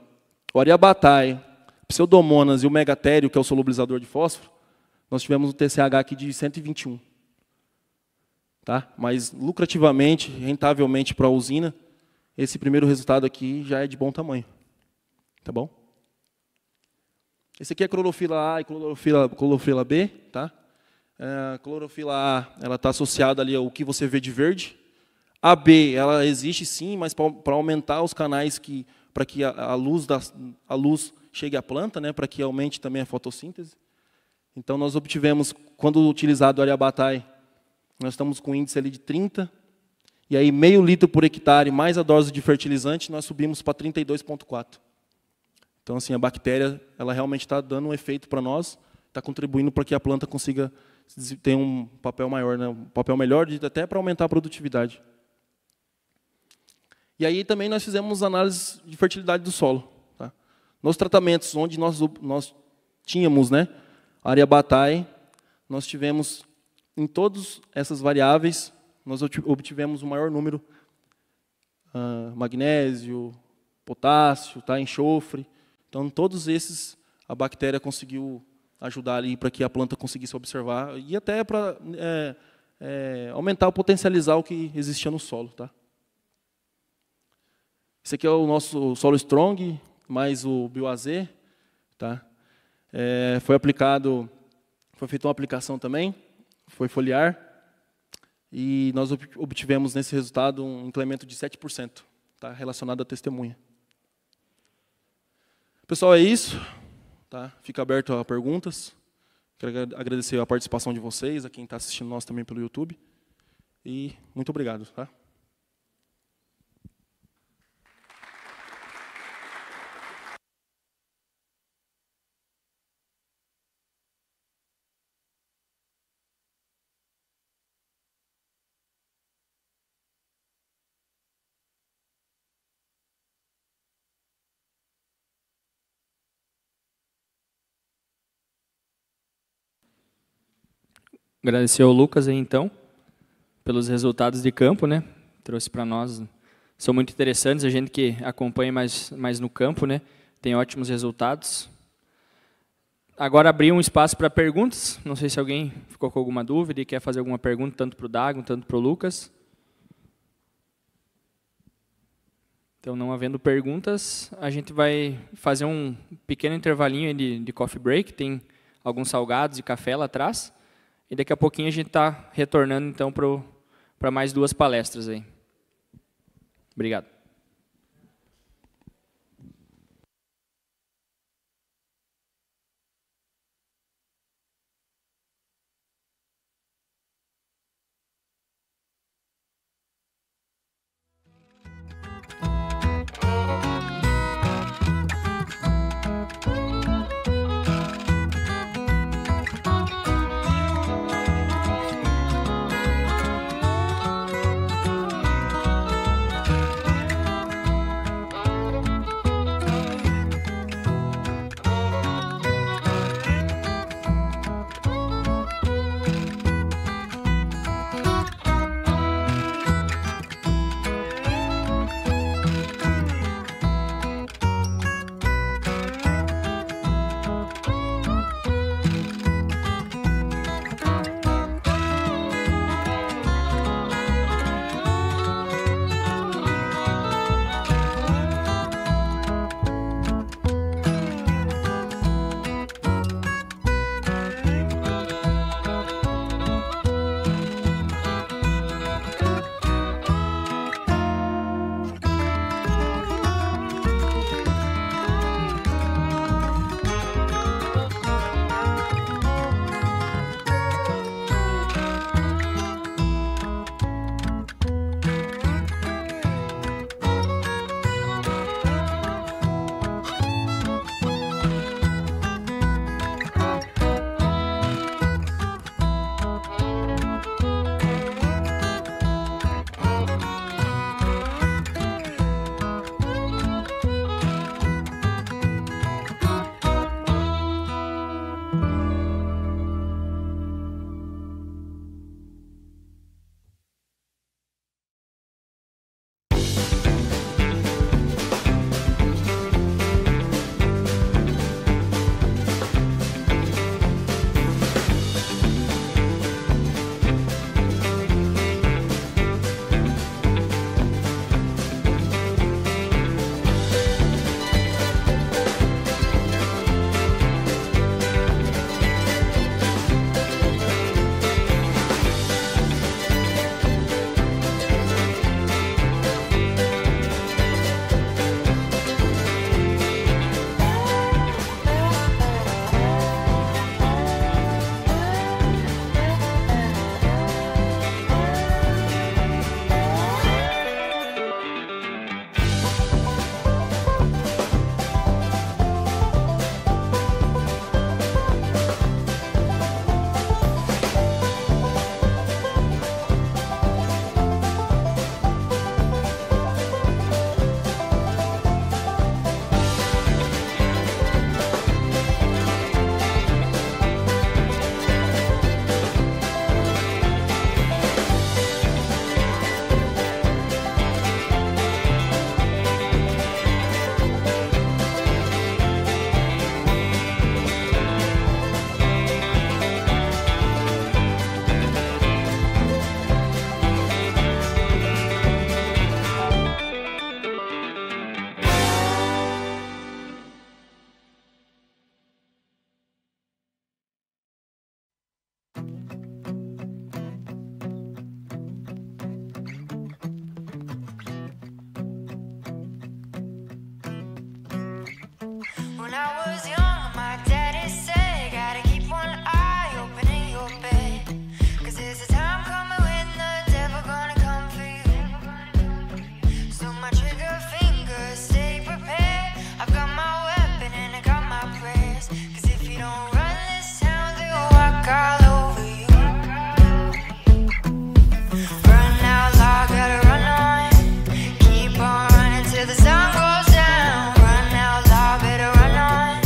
Speaker 5: o Ariabatai, Pseudomonas e o megatério, que é o solubilizador de fósforo, nós tivemos um TCH aqui de 121. Tá? Mas lucrativamente, rentavelmente para a usina, esse primeiro resultado aqui já é de bom tamanho. Tá bom? Esse aqui é clorofila A e clorofila B. Tá? A clorofila A ela está associada ali ao que você vê de verde. A B ela existe sim, mas para aumentar os canais para que a luz chegue à planta, né, para que aumente também a fotossíntese. Então, nós obtivemos, quando utilizado o Ariabatai, nós estamos com um índice ali de 30, e aí meio litro por hectare, mais a dose de fertilizante, nós subimos para 32,4. Então, assim, a bactéria ela realmente está dando um efeito para nós, está contribuindo para que a planta consiga ter um papel maior, né, um papel melhor, até para aumentar a produtividade. E aí também nós fizemos análise de fertilidade do solo. Tá? Nos tratamentos onde nós tínhamos, né, Ariabatai, nós tivemos, em todas essas variáveis, nós obtivemos o maior número, magnésio, potássio, tá, enxofre. Então, todos esses, a bactéria conseguiu ajudar ali para que a planta conseguisse observar, e até para aumentar ou potencializar o que existia no solo. Tá? Esse aqui é o nosso solo strong, mais o BioAZ. Tá? Foi feita uma aplicação também, foi foliar, e nós obtivemos nesse resultado um incremento de 7%, tá? Relacionado à testemunha. Pessoal, é isso. Tá? Fica aberto a perguntas. Quero agradecer a participação de vocês, a quem está assistindo nós também pelo YouTube. E muito obrigado. Tá?
Speaker 3: Agradecer ao Lucas aí, então, pelos resultados de campo, né? Trouxe para nós, são muito interessantes, a gente que acompanha mais no campo, né? Tem ótimos resultados. Agora abrir um espaço para perguntas, não sei se alguém ficou com alguma dúvida e quer fazer alguma pergunta, tanto para o Dago, tanto para o Lucas. Então, não havendo perguntas, a gente vai fazer um pequeno intervalinho de coffee break, tem alguns salgados e café lá atrás. E daqui a pouquinho a gente está retornando, então, para mais 2 palestras aí. Obrigado.
Speaker 6: The sun goes down, run out loud, better run on.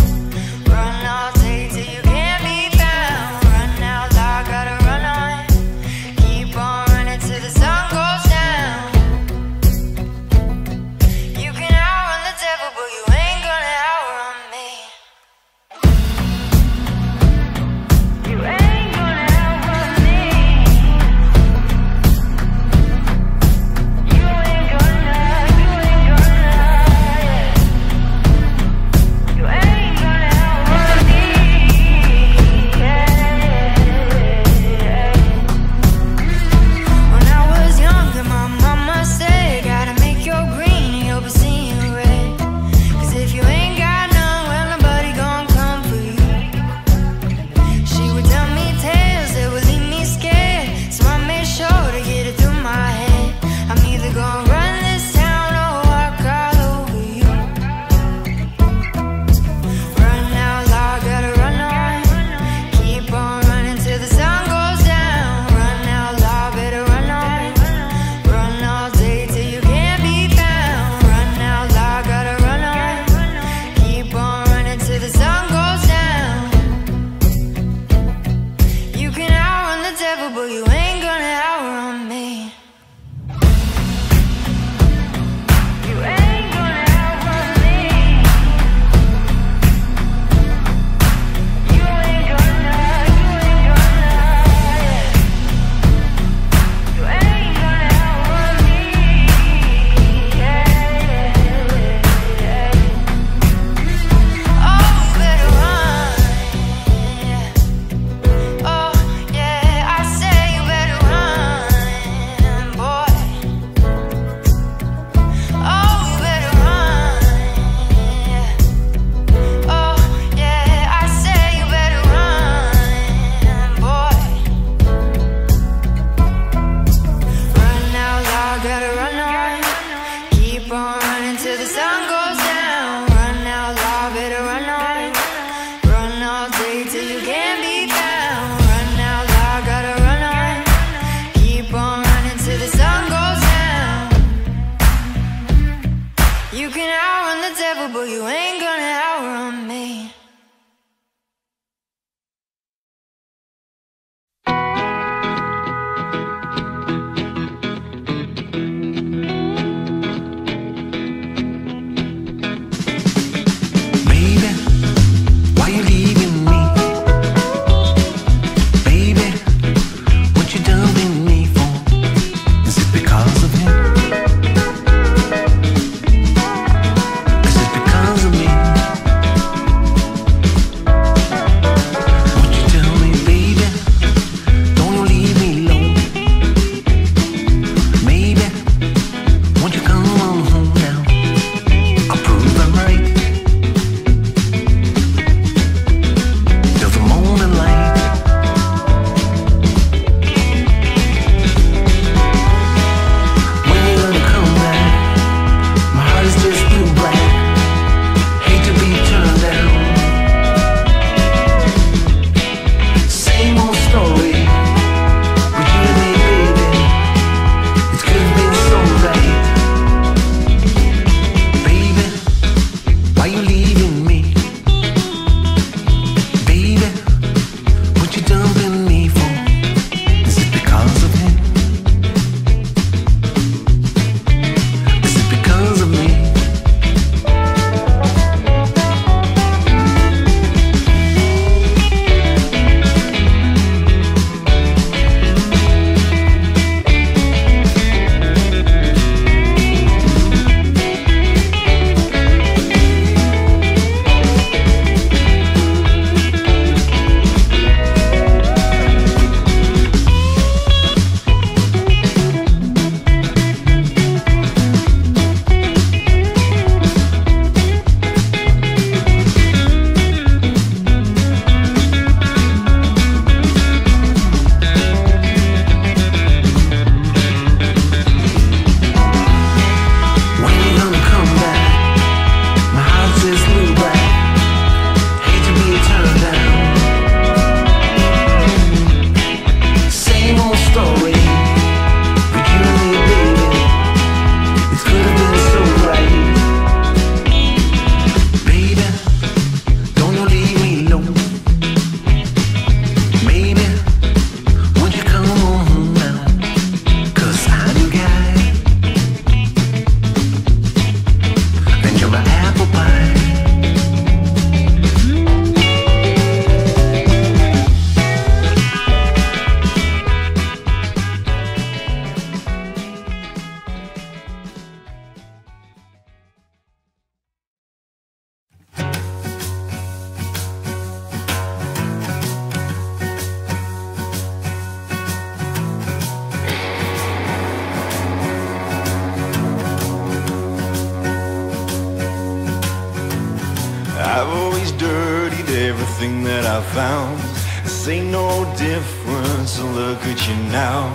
Speaker 6: I've always dirtied everything that I found. This ain't no difference, so look at you now.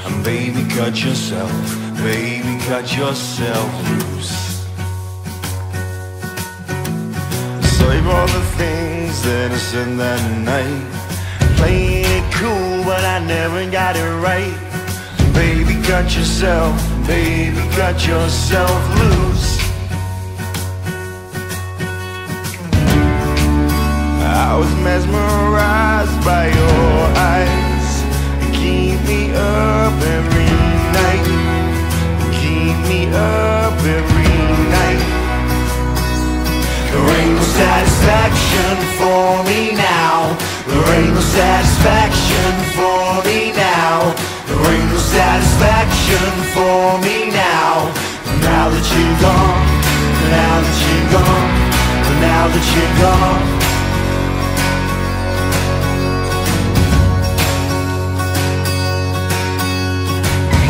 Speaker 6: And baby, cut yourself loose. Save all the things that I said that night. Playing it cool, but I never got it right. Baby, cut yourself loose. I was mesmerized by your eyes. You keep me up every night. Keep me up every night. There ain't no satisfaction for me now. There ain't no satisfaction for me now. There ain't no satisfaction for me now. Now that you're gone, now that you're gone, now that you're gone.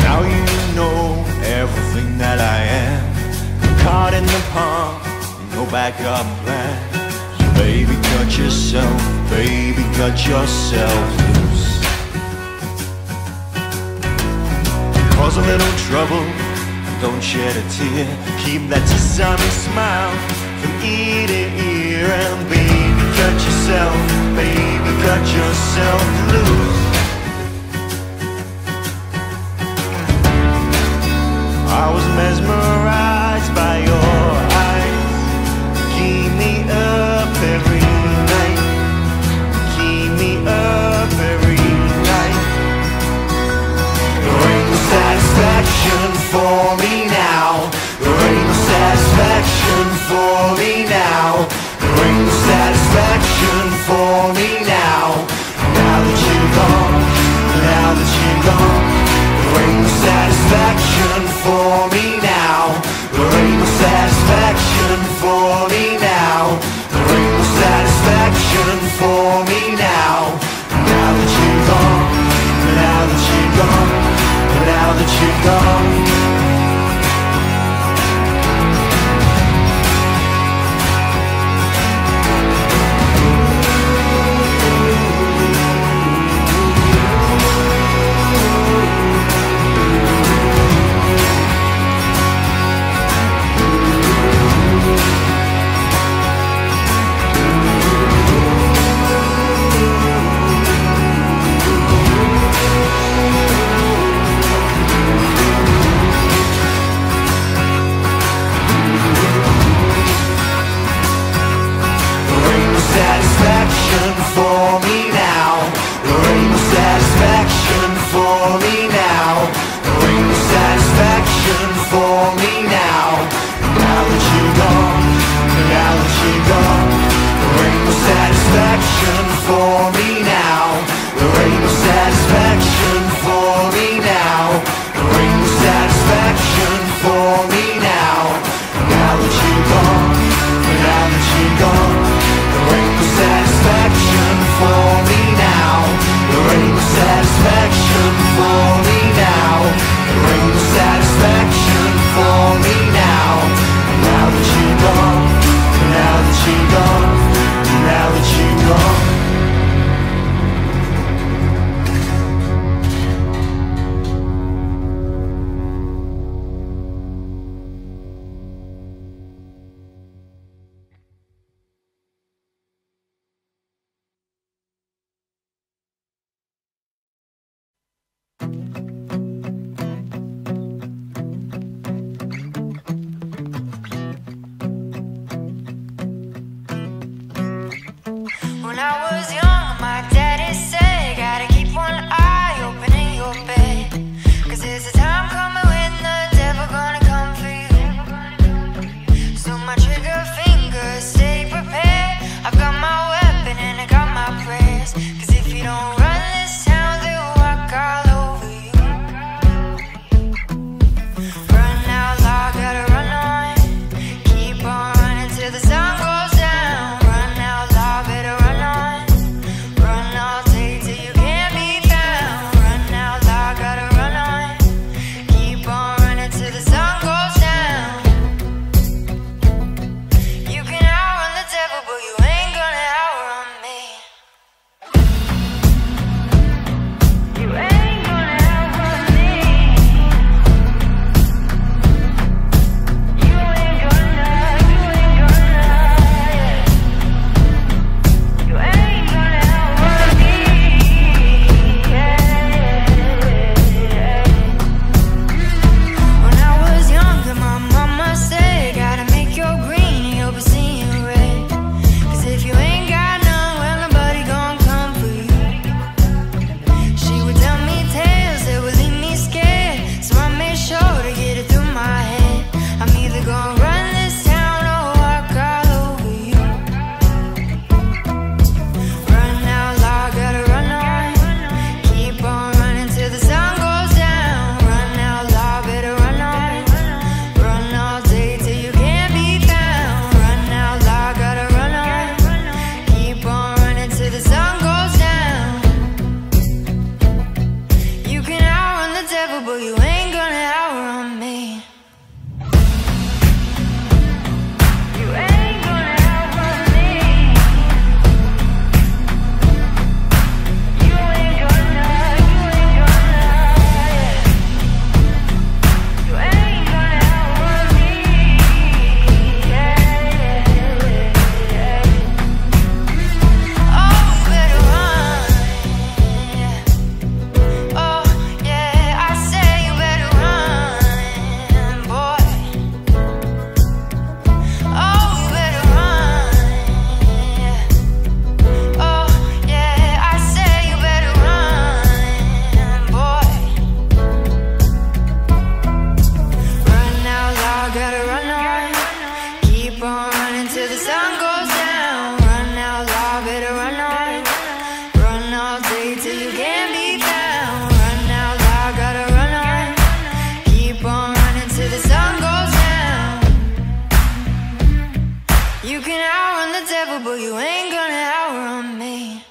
Speaker 6: Now you know everything that I am. Caught in the palm, no backup plan. So baby, cut yourself loose. Cause a little trouble, don't shed a tear. Keep that sunny smile from ear to ear. And baby, cut yourself loose. I was mesmerized by your eyes. Keep me up every night. Keep me up every night. There ain't no satisfaction for me now. There ain't no satisfaction for me now. There ain't no satisfaction for me now. Now that you're gone, now that you're gone. There ain't no satisfaction for me now. There ain't no satisfaction for me now. There ain't no satisfaction for me now. Now that you're gone, now that you're gone, now that you're gone. Satisfaction for me now. There ain't no satisfaction for me now. There ain't no satisfaction for me now. Now that you're gone, now that you're gone. There ain't no satisfaction for me now. There ain't no satisfaction for me now. There ain't no satisfaction for me now. Now that you're gone, now that you're gone. There ain't no satisfaction for me now. There ain't no satisfaction for me now. There ain't no satisfaction for me now. Now that you're gone, now that you're gone, now that you're gone.
Speaker 7: When I was young, my daddy said, gotta keep one eye open in your bed, 'cause there's a time coming when the devil gonna come for you. So my trigger fingers, stay prepared. I've got my weapon and I got my prayers, 'cause if you don't run this town, they'll walk all over you. Run out loud, gotta run on. Keep on running till the sun goes down. Run out loud, better run on. you, but you ain't gonna outrun me.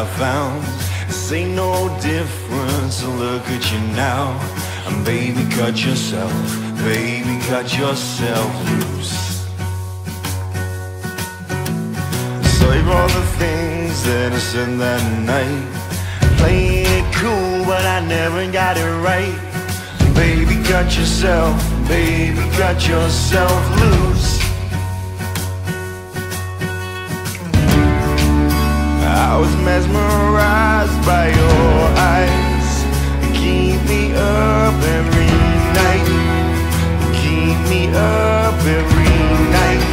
Speaker 6: I found. This ain't no difference, so look at you now. And baby, cut yourself loose. Save all the things that I said that night. Playing it cool, but I never got it right. Baby, cut yourself loose. I was mesmerized by your eyes. Keep me up every night. Keep me up every night.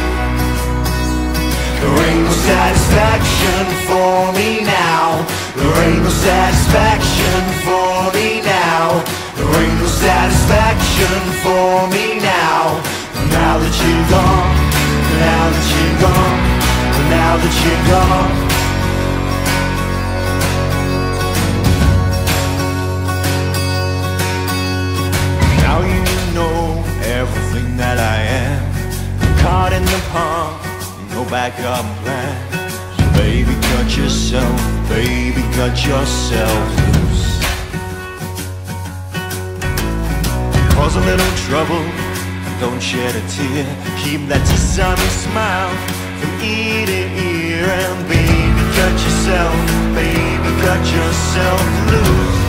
Speaker 6: There ain't no satisfaction for me now. There ain't no satisfaction for me now. There ain't no satisfaction for me now. Now that you're gone, now that you're gone, now that you're gone. Now you know everything that I am. I'm caught in the palm, no backup plan. So baby, cut yourself loose. Cause a little trouble, don't shed a tear. Keep that sunny smile from ear to ear. And baby, cut yourself loose.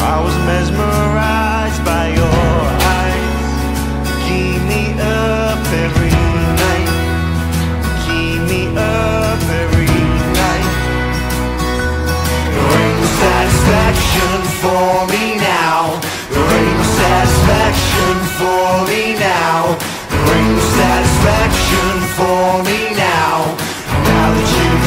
Speaker 6: I was mesmerized by your eyes. Keep me up every night. Keep me up every night. There ain't no satisfaction for me now. There ain't no satisfaction for me now. There ain't no satisfaction for me now. Now that you're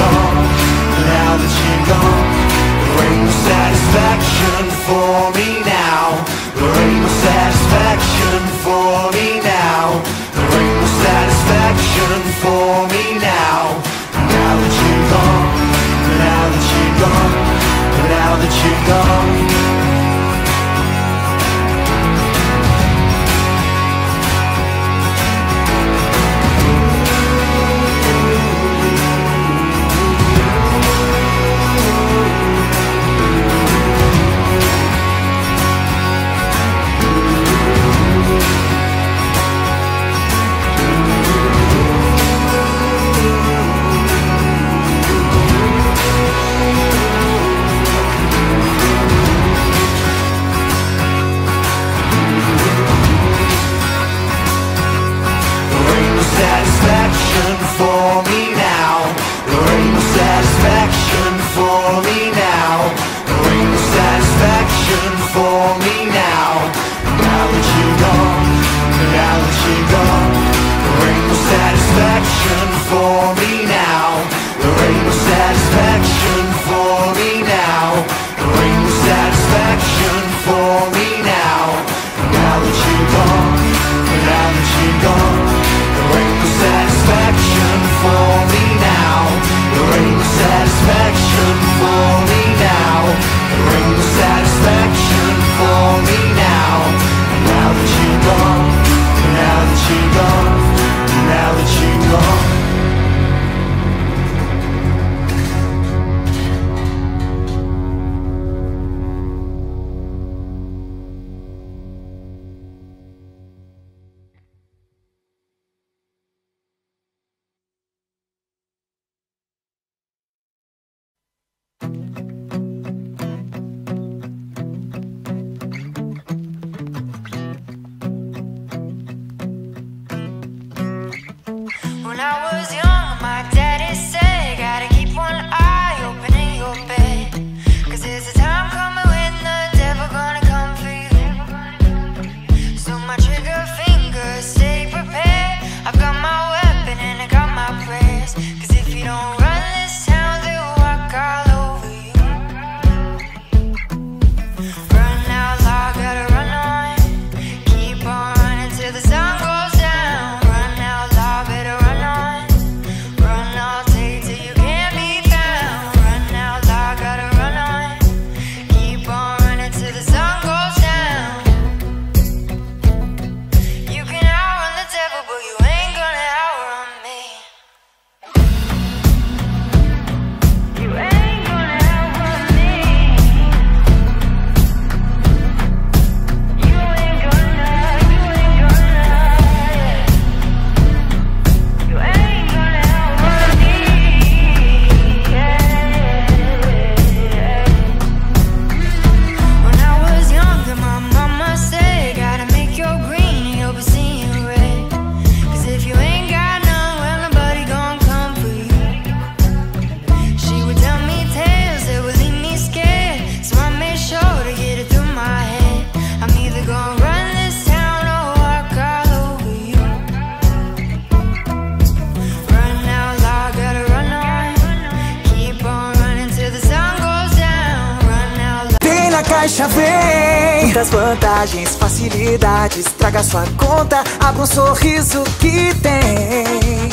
Speaker 1: Muitas vantagens, facilidades, traga sua conta, abra um sorriso que tem.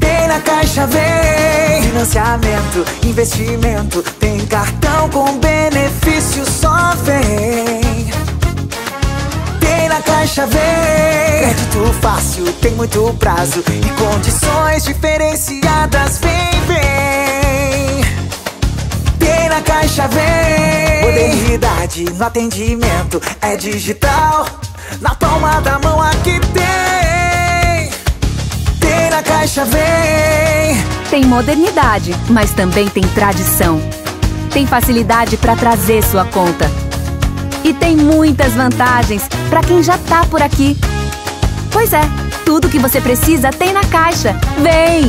Speaker 1: Tem na Caixa Vem. Financiamento, investimento, tem cartão com benefício, só vem. Tem na Caixa Vem. Crédito fácil, tem muito prazo e condições diferenciadas, vem. Tem na Caixa Vem. Modernidade no atendimento, é digital, na palma da mão aqui tem. Tem na Caixa Vem.
Speaker 2: Tem modernidade, mas também tem tradição. Tem facilidade para trazer sua conta. E tem muitas vantagens para quem já tá por aqui. Pois é, tudo que você precisa tem na Caixa. Vem!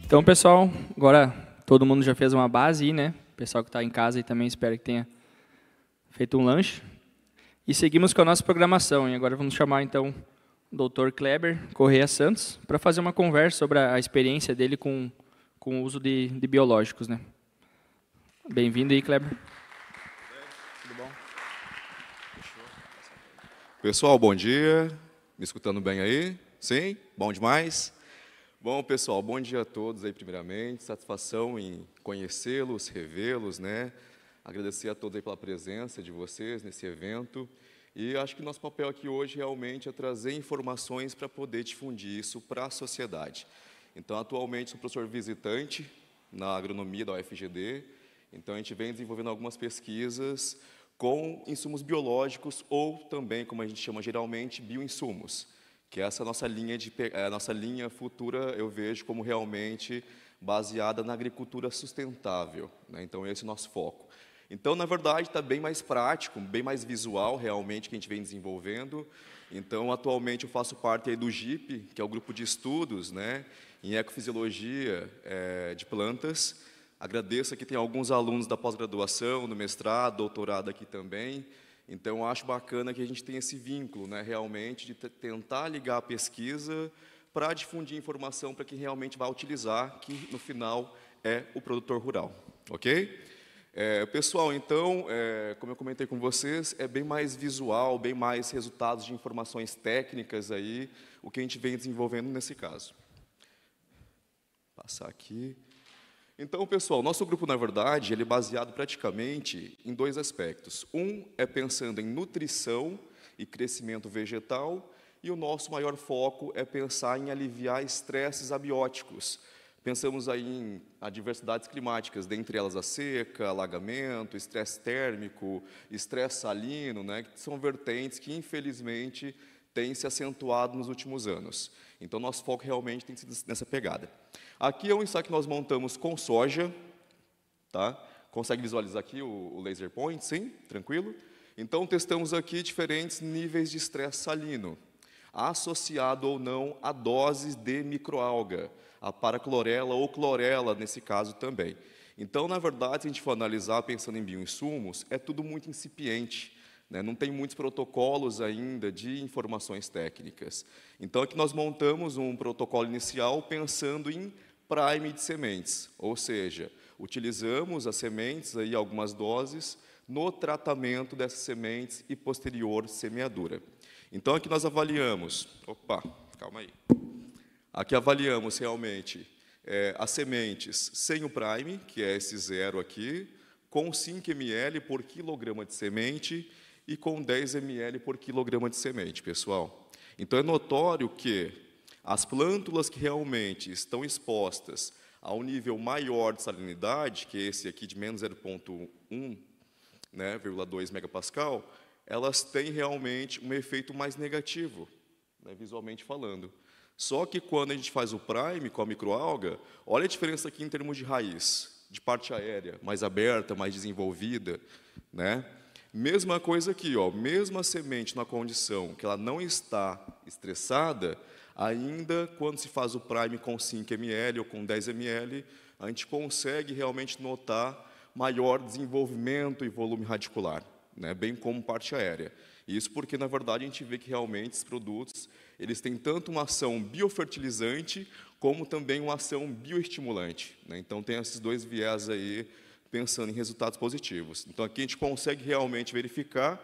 Speaker 3: Então, pessoal, agora todo mundo já fez uma base aí, né? O pessoal que está em casa e também espero que tenha feito um lanche. E seguimos com a nossa programação. E agora vamos chamar, então, o Dr. Kleber Correia Santos para fazer uma conversa sobre a experiência dele com o uso de biológicos, né? Bem-vindo aí, Kleber. Tudo bom?
Speaker 8: Pessoal, bom dia. Me escutando bem aí? Sim? Bom demais? Bom, pessoal, bom dia a todos aí, primeiramente. Satisfação em conhecê-los, revê-los, né? Agradecer a todos aí pela presença de vocês nesse evento. E acho que nosso papel aqui hoje realmente é trazer informações para poder difundir isso para a sociedade. Então, atualmente, sou professor visitante na agronomia da UFGD. Então, a gente vem desenvolvendo algumas pesquisas com insumos biológicos ou também, como a gente chama geralmente, bioinsumos, que essa nossa linha futura eu vejo como realmente baseada na agricultura sustentável, né? Então, esse é o nosso foco. Então, na verdade, está bem mais prático, bem mais visual, realmente, que a gente vem desenvolvendo. Então, atualmente, eu faço parte aí do GIP, que é o grupo de estudos, né, em ecofisiologia de plantas. Agradeço que tem alguns alunos da pós-graduação, do mestrado, doutorado aqui também. Então, acho bacana que a gente tenha esse vínculo, né, realmente, de tentar ligar a pesquisa para difundir informação para quem realmente vai utilizar, que, no final, é o produtor rural. Ok? Pessoal, então, como eu comentei com vocês, é bem mais visual, bem mais resultados de informações técnicas aí, o que a gente vem desenvolvendo nesse caso. Vou passar aqui. Então, pessoal, nosso grupo, na verdade, ele é baseado praticamente em dois aspectos. Um é pensando em nutrição e crescimento vegetal, e o nosso maior foco é pensar em aliviar estresses abióticos. Pensamos aí em adversidades climáticas, dentre elas a seca, alagamento, estresse térmico, estresse salino, né, que são vertentes que, infelizmente, têm se acentuado nos últimos anos. Então, nosso foco realmente tem sido nessa pegada. Aqui é um ensaio que nós montamos com soja, tá? Consegue visualizar aqui o laser point, sim? Tranquilo? Então, testamos aqui diferentes níveis de estresse salino, associado ou não a doses de microalga, a paraclorela ou clorela, nesse caso também. Então, na verdade, se a gente for analisar, pensando em bioinsumos, é tudo muito incipiente, né? Não tem muitos protocolos ainda de informações técnicas. Então, aqui nós montamos um protocolo inicial pensando em prime de sementes, ou seja, utilizamos as sementes, aí, algumas doses, no tratamento dessas sementes e posterior semeadura. Então, aqui nós avaliamos, calma aí. Aqui avaliamos realmente as sementes sem o prime, que é esse 0 aqui, com 5 ml por quilograma de semente e com 10 ml por quilograma de semente, pessoal. Então, é notório que as plântulas que realmente estão expostas a um nível maior de salinidade, que é esse aqui de menos 0,1, né, 0,2 megapascal, elas têm realmente um efeito mais negativo, né, visualmente falando. Só que quando a gente faz o prime com a microalga, olha a diferença aqui em termos de raiz, de parte aérea, mais aberta, mais desenvolvida, né? Mesma coisa aqui, ó, mesma semente na condição que ela não está estressada, ainda quando se faz o prime com 5 ml ou com 10 ml, a gente consegue realmente notar maior desenvolvimento e volume radicular, né? Bem como parte aérea. Isso porque, na verdade, a gente vê que realmente esses produtos eles têm tanto uma ação biofertilizante como também uma ação bioestimulante, né? Então, tem esses dois viés aí, pensando em resultados positivos. Então, aqui a gente consegue realmente verificar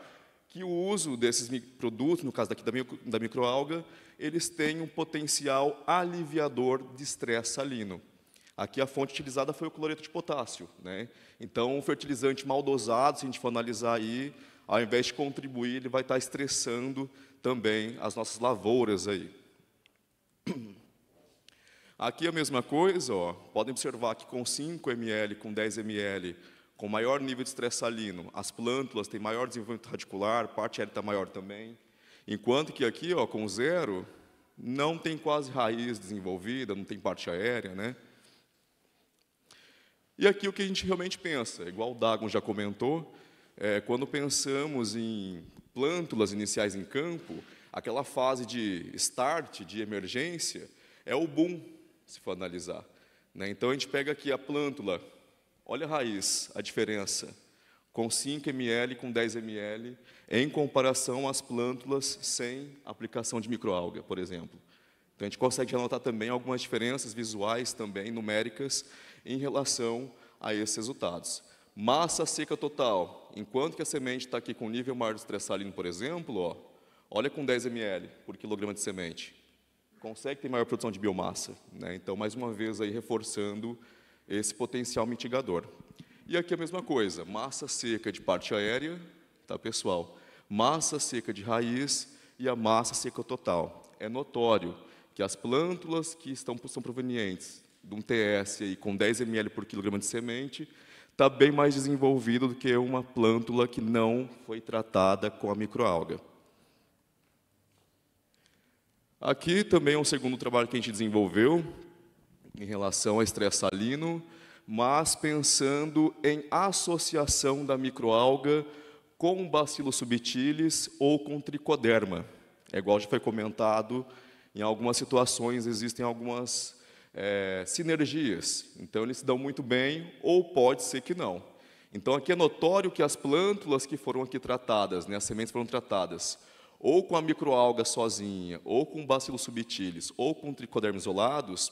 Speaker 8: que o uso desses produtos, no caso daqui da microalga, eles têm um potencial aliviador de estresse salino. Aqui a fonte utilizada foi o cloreto de potássio, né? Então, um fertilizante mal dosado, se a gente for analisar aí, ao invés de contribuir, ele vai estar estressando também as nossas lavouras aí. Aqui a mesma coisa, ó, podem observar que com 5 ml, com 10 ml, com maior nível de estresse salino, as plântulas têm maior desenvolvimento radicular, parte aérea está maior também, enquanto que aqui, ó, com 0, não tem quase raiz desenvolvida, não tem parte aérea, né? E aqui o que a gente realmente pensa, igual o Dagon já comentou, quando pensamos em plântulas iniciais em campo, aquela fase de start, de emergência, é o boom, se for analisar, né? Então, a gente pega aqui a plântula, olha a raiz, a diferença, com 5 ml, com 10 ml, em comparação às plântulas sem aplicação de microalga, por exemplo. Então, a gente consegue anotar também algumas diferenças visuais, também numéricas, em relação a esses resultados. Massa seca total, enquanto que a semente está aqui com nível maior de estresse salino, por exemplo, ó, olha com 10 ml por quilograma de semente. Consegue ter maior produção de biomassa, né? Então, mais uma vez, aí, reforçando esse potencial mitigador. E aqui a mesma coisa, massa seca de parte aérea, tá, pessoal? Massa seca de raiz e a massa seca total. É notório que as plântulas que são provenientes de um TS aí, com 10 ml por quilograma de semente, está bem mais desenvolvido do que uma plântula que não foi tratada com a microalga. Aqui também é um segundo trabalho que a gente desenvolveu em relação ao estresse salino, mas pensando em associação da microalga com Bacillus subtilis ou com tricoderma. É igual já foi comentado, em algumas situações existem algumas sinergias. Então, eles se dão muito bem, ou pode ser que não. Então, aqui é notório que as plântulas que foram aqui tratadas, né, as sementes foram tratadas, ou com a microalga sozinha, ou com Bacillus subtilis, ou com tricoderma isolados,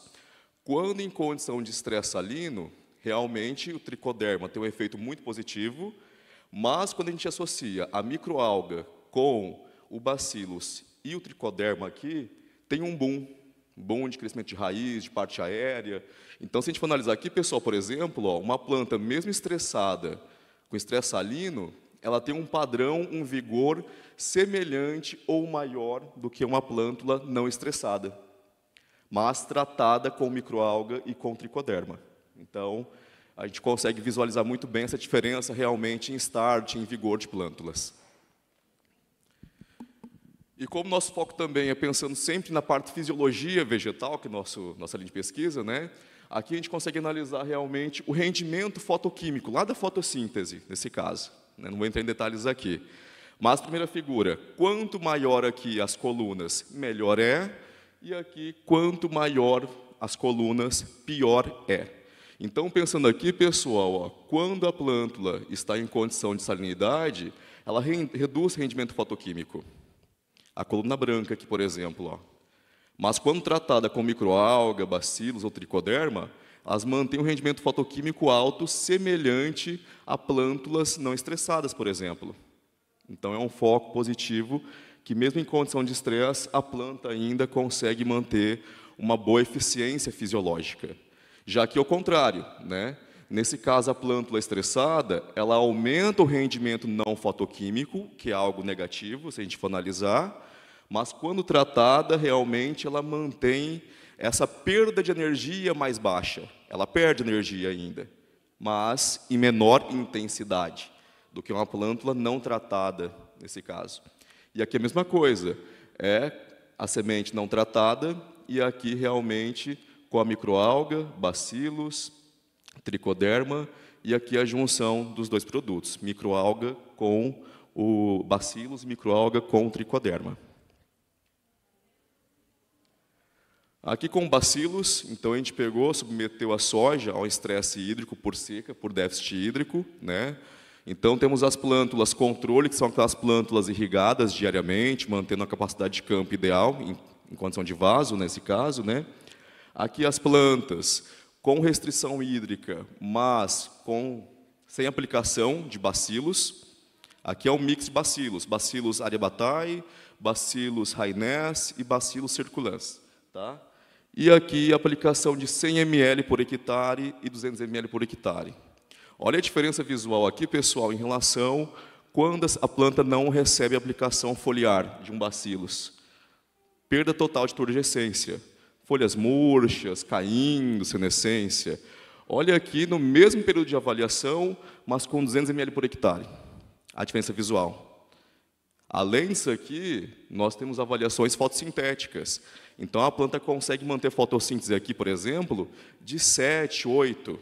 Speaker 8: quando em condição de estresse salino, realmente o tricoderma tem um efeito muito positivo, mas quando a gente associa a microalga com o Bacillus e o tricoderma aqui, tem um boom de crescimento de raiz, de parte aérea. Então, se a gente for analisar aqui, pessoal, por exemplo, ó, uma planta mesmo estressada, com estresse salino, ela tem um padrão, um vigor semelhante ou maior do que uma plântula não estressada, mas tratada com microalga e com tricoderma. Então, a gente consegue visualizar muito bem essa diferença realmente em start, em vigor de plântulas. E como nosso foco também é pensando sempre na parte de fisiologia vegetal, que é nossa linha de pesquisa, né? Aqui a gente consegue analisar realmente o rendimento fotoquímico, lá da fotossíntese, nesse caso, né? Não vou entrar em detalhes aqui. Mas, primeira figura, quanto maior aqui as colunas, melhor é, e aqui, quanto maior as colunas, pior é. Então, pensando aqui, pessoal, ó, quando a plântula está em condição de salinidade, ela reduz o rendimento fotoquímico. A coluna branca aqui, por exemplo, ó. Mas quando tratada com microalga, bacilos ou tricoderma, elas mantêm um rendimento fotoquímico alto, semelhante a plântulas não estressadas, por exemplo. Então, é um foco positivo que, mesmo em condição de estresse, a planta ainda consegue manter uma boa eficiência fisiológica. Já que, ao contrário, né? Nesse caso, a plântula estressada, ela aumenta o rendimento não fotoquímico, que é algo negativo, se a gente for analisar, mas, quando tratada, realmente ela mantém essa perda de energia mais baixa. Ela perde energia ainda, mas em menor intensidade do que uma plântula não tratada, nesse caso. E aqui a mesma coisa, é a semente não tratada e aqui realmente com a microalga, bacilos, tricoderma, e aqui a junção dos dois produtos, microalga com o bacilos, microalga com o tricoderma. Aqui com bacilos, então a gente pegou, submeteu a soja ao estresse hídrico por seca, por déficit hídrico, né? Então temos as plântulas controle, que são aquelas plântulas irrigadas diariamente, mantendo a capacidade de campo ideal, em condição de vaso, nesse caso, né? Aqui as plantas com restrição hídrica, mas sem aplicação de bacilos. Aqui é um mix de bacilos, bacilos arrebatae, bacilos raineus e bacilos circulans, tá? E aqui a aplicação de 100 ml por hectare e 200 ml por hectare. Olha a diferença visual aqui, pessoal, em relação quando a planta não recebe a aplicação foliar de um bacilos. Perda total de turgescência. Folhas murchas, caindo, senescência. Olha aqui no mesmo período de avaliação, mas com 200 ml por hectare. A diferença visual. Além disso aqui, nós temos avaliações fotossintéticas. Então, a planta consegue manter fotossíntese aqui, por exemplo, de 7, 8.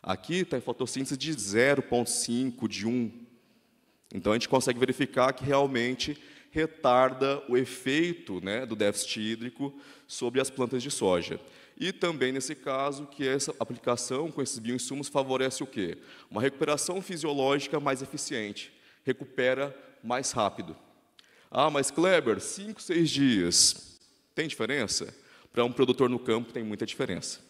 Speaker 8: Aqui está em fotossíntese de 0,5, de 1. Então, a gente consegue verificar que realmente retarda o efeito, né, do déficit hídrico sobre as plantas de soja. E também, nesse caso, que essa aplicação com esses bioinsumos favorece o quê? Uma recuperação fisiológica mais eficiente. Recupera mais rápido. Ah, mas Kleber, 5, 6 dias. Tem diferença? Para um produtor no campo tem muita diferença.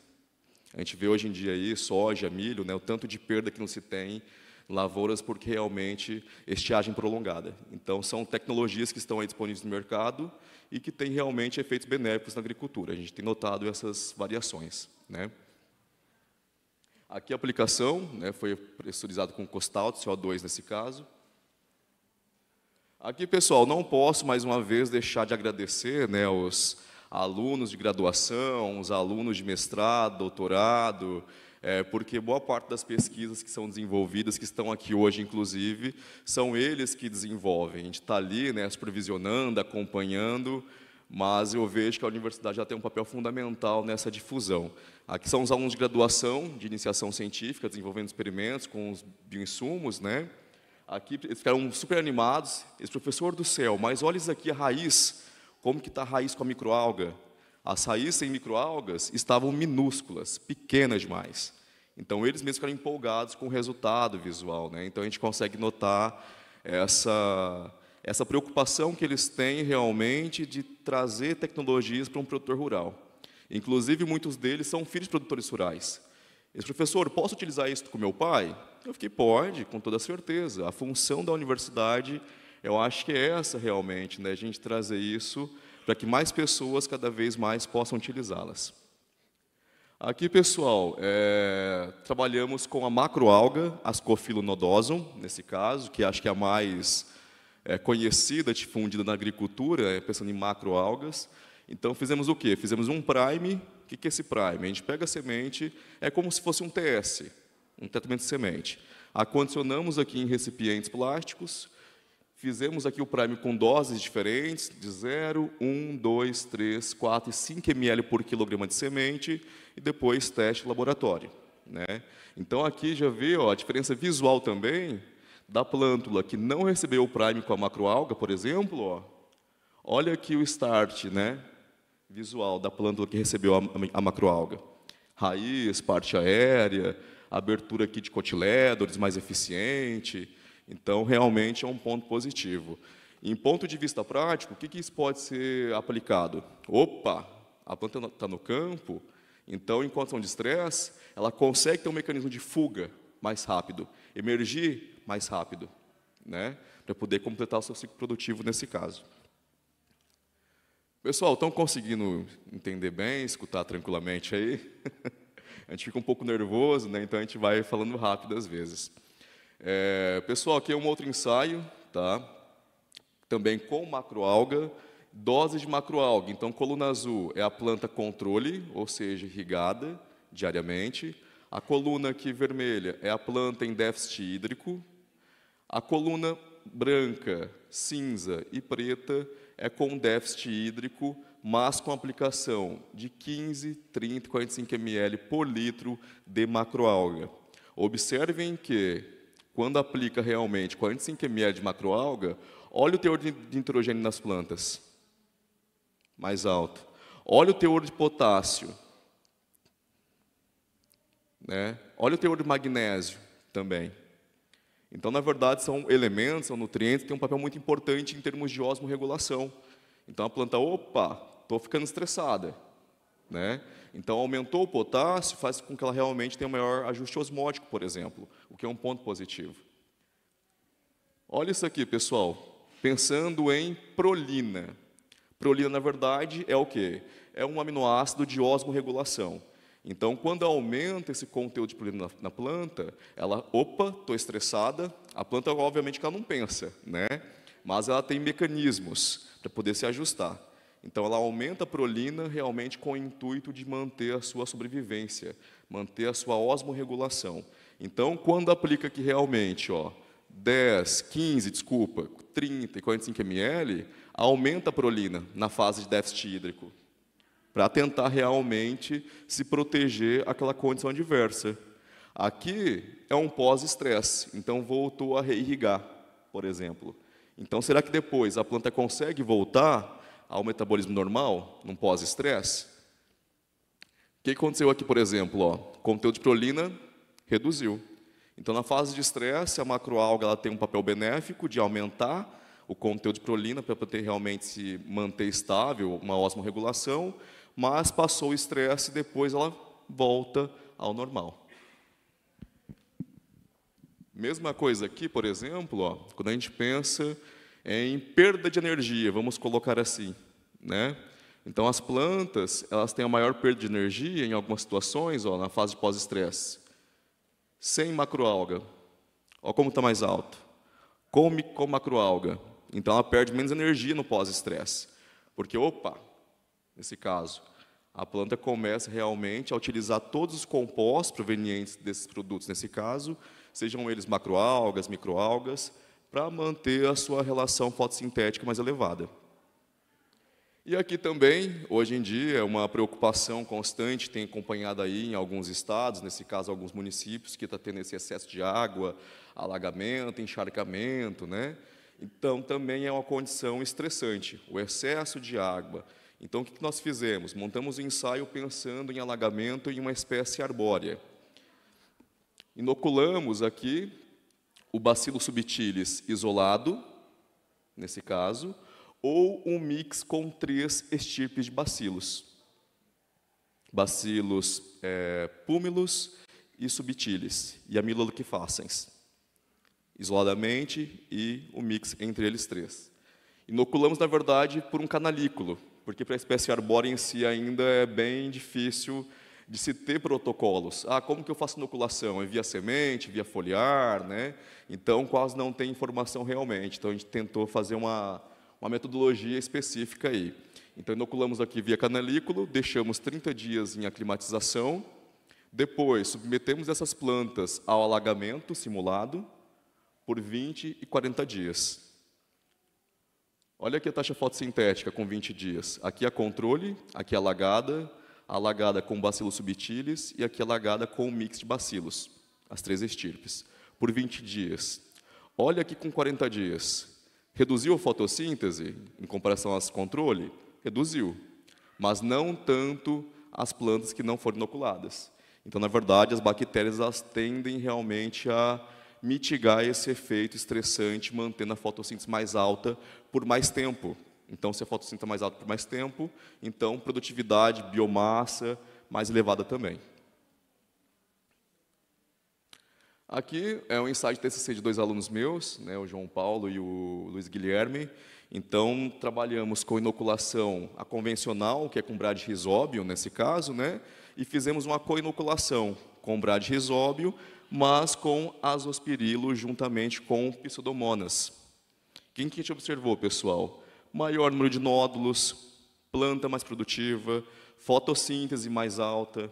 Speaker 8: A gente vê hoje em dia aí soja, milho, né, o tanto de perda que não se tem em lavouras porque realmente estiagem prolongada. Então, são tecnologias que estão aí disponíveis no mercado e que têm realmente efeitos benéficos na agricultura. A gente tem notado essas variações, né? Aqui a aplicação, né, foi pressurizada com Costalto, CO2 nesse caso. Aqui, pessoal, não posso, mais uma vez, deixar de agradecer, né, os alunos de graduação, os alunos de mestrado, doutorado, porque boa parte das pesquisas que são desenvolvidas, que estão aqui hoje, inclusive, são eles que desenvolvem. A gente está ali, né, supervisionando, acompanhando, mas eu vejo que a universidade já tem um papel fundamental nessa difusão. Aqui são os alunos de graduação, de iniciação científica, desenvolvendo experimentos com os bioinsumos, né? Aqui eles ficaram super animados. Esse professor do céu, mas olha isso aqui, a raiz. Como que está a raiz com a microalga? As raízes sem microalgas estavam minúsculas, pequenas demais. Então, eles mesmos ficaram empolgados com o resultado visual, né? Então, a gente consegue notar essa preocupação que eles têm realmente de trazer tecnologias para um produtor rural. Inclusive, muitos deles são filhos de produtores rurais. Esse professor, posso utilizar isso com meu pai? Eu fiquei, pode, com toda certeza. A função da universidade, eu acho que é essa realmente, né? A gente trazer isso para que mais pessoas cada vez mais possam utilizá-las. Aqui, pessoal, trabalhamos com a macroalga, Ascophyllum nodosum, nesse caso, que acho que é a mais conhecida, difundida na agricultura, pensando em macroalgas. Então, fizemos o quê? Fizemos um prime. O que é esse prime? A gente pega a semente, é como se fosse um TS, um tratamento de semente. Acondicionamos aqui em recipientes plásticos, fizemos aqui o prime com doses diferentes, de 0, 1, 2, 3, 4 e 5 ml por quilograma de semente, e depois teste laboratório, né? Então, aqui já vê, ó, a diferença visual também da plântula que não recebeu o prime com a macroalga, por exemplo. Ó. Olha aqui o start, né, visual da plântula que recebeu a macroalga. Raiz, parte aérea, abertura aqui de cotilédones mais eficiente. Então, realmente é um ponto positivo. Em ponto de vista prático, o que isso pode ser aplicado? Opa, a planta está no campo, então, em condição de estresse, ela consegue ter um mecanismo de fuga mais rápido, emergir mais rápido, né, para poder completar o seu ciclo produtivo nesse caso. Pessoal, estão conseguindo entender bem, escutar tranquilamente aí? A gente fica um pouco nervoso, né, então a gente vai falando rápido às vezes. Pessoal, aqui é um outro ensaio, tá? Também com macroalga, doses de macroalga. Então, coluna azul é a planta controle, ou seja, irrigada diariamente. A coluna aqui vermelha é a planta em déficit hídrico. A coluna branca, cinza e preta é com déficit hídrico, mas com aplicação de 15, 30 e 45 ml por litro de macroalga. Observem que, quando aplica realmente 45 ml de macroalga, olha o teor de nitrogênio nas plantas, mais alto. Olha o teor de potássio, né? Olha o teor de magnésio também. Então, na verdade, são elementos, são nutrientes que têm um papel muito importante em termos de osmorregulação. Então, a planta, opa, estou ficando estressada, né? Então, aumentou o potássio, faz com que ela realmente tenha um maior ajuste osmótico, por exemplo, o que é um ponto positivo. Olha isso aqui, pessoal. Pensando em prolina. Prolina, na verdade, é o quê? É um aminoácido de osmorregulação. Então, quando aumenta esse conteúdo de prolina na planta, ela, opa, estou estressada, a planta, obviamente, que ela não pensa, né? Mas ela tem mecanismos para poder se ajustar. Então, ela aumenta a prolina realmente com o intuito de manter a sua sobrevivência, manter a sua osmorregulação. Então, quando aplica aqui realmente, ó, 10, 15, 30 e 45 ml, aumenta a prolina na fase de déficit hídrico, para tentar realmente se proteger àquela condição adversa. Aqui é um pós-estresse, então voltou a reirrigar, por exemplo. Então, será que depois a planta consegue voltar ao metabolismo normal, num pós-estresse? O que aconteceu aqui, por exemplo? Ó, conteúdo de prolina reduziu. Então, na fase de estresse, a macroalga ela tem um papel benéfico de aumentar o conteúdo de prolina para poder realmente se manter estável, uma osmorregulação, mas passou o estresse e depois ela volta ao normal. Mesma coisa aqui, por exemplo, ó, quando a gente pensa em perda de energia, vamos colocar assim, né? Então, as plantas elas têm a maior perda de energia em algumas situações, ó, na fase de pós-estresse. Sem macroalga, ó como está mais alto. Com macroalga, então ela perde menos energia no pós-estresse. Porque, opa, nesse caso, a planta começa realmente a utilizar todos os compostos provenientes desses produtos, nesse caso, sejam eles macroalgas, microalgas, para manter a sua relação fotossintética mais elevada. E aqui também, hoje em dia, é uma preocupação constante, tem acompanhado aí em alguns estados, nesse caso, alguns municípios, que está tendo esse excesso de água, alagamento, encharcamento, né? Então, também é uma condição estressante, o excesso de água. Então, o que nós fizemos? Montamos um ensaio pensando em alagamento em uma espécie arbórea. Inoculamos aqui o Bacillus subtilis isolado, nesse caso, ou um mix com 3 estirpes de bacilos. Bacillus púmilus e subtilis, e amiloliquefacens, isoladamente, e o mix entre eles 3. Inoculamos, na verdade, por um canalículo, porque para a espécie arbórea em si ainda é bem difícil de se ter protocolos. Ah, como que eu faço inoculação? É via semente, via foliar, né? Então, quase não tem informação realmente. Então, a gente tentou fazer uma metodologia específica aí. Então, inoculamos aqui via canalículo, deixamos 30 dias em aclimatização, depois submetemos essas plantas ao alagamento simulado por 20 e 40 dias. Olha aqui a taxa fotossintética com 20 dias. Aqui a controle, aqui a alagada com Bacillus subtilis e aqui alagada com um mix de bacilos, as 3 estirpes, por 20 dias. Olha aqui com 40 dias. Reduziu a fotossíntese em comparação às controle? Reduziu, mas não tanto as plantas que não foram inoculadas. Então, na verdade, as bactérias elas tendem realmente a mitigar esse efeito estressante, mantendo a fotossíntese mais alta por mais tempo. Então, se a fotossíntese está mais alta por mais tempo, então produtividade, biomassa mais elevada também. Aqui é um ensaio de TCC de 2 alunos meus, né, o João Paulo e o Luiz Guilherme. Então, trabalhamos com inoculação a convencional, que é com bradyrhizóbio, nesse caso, né, e fizemos uma co-inoculação com bradyrhizóbio, mas com azospirilo juntamente com pseudomonas. O que a gente observou, pessoal? Maior número de nódulos, planta mais produtiva, fotossíntese mais alta,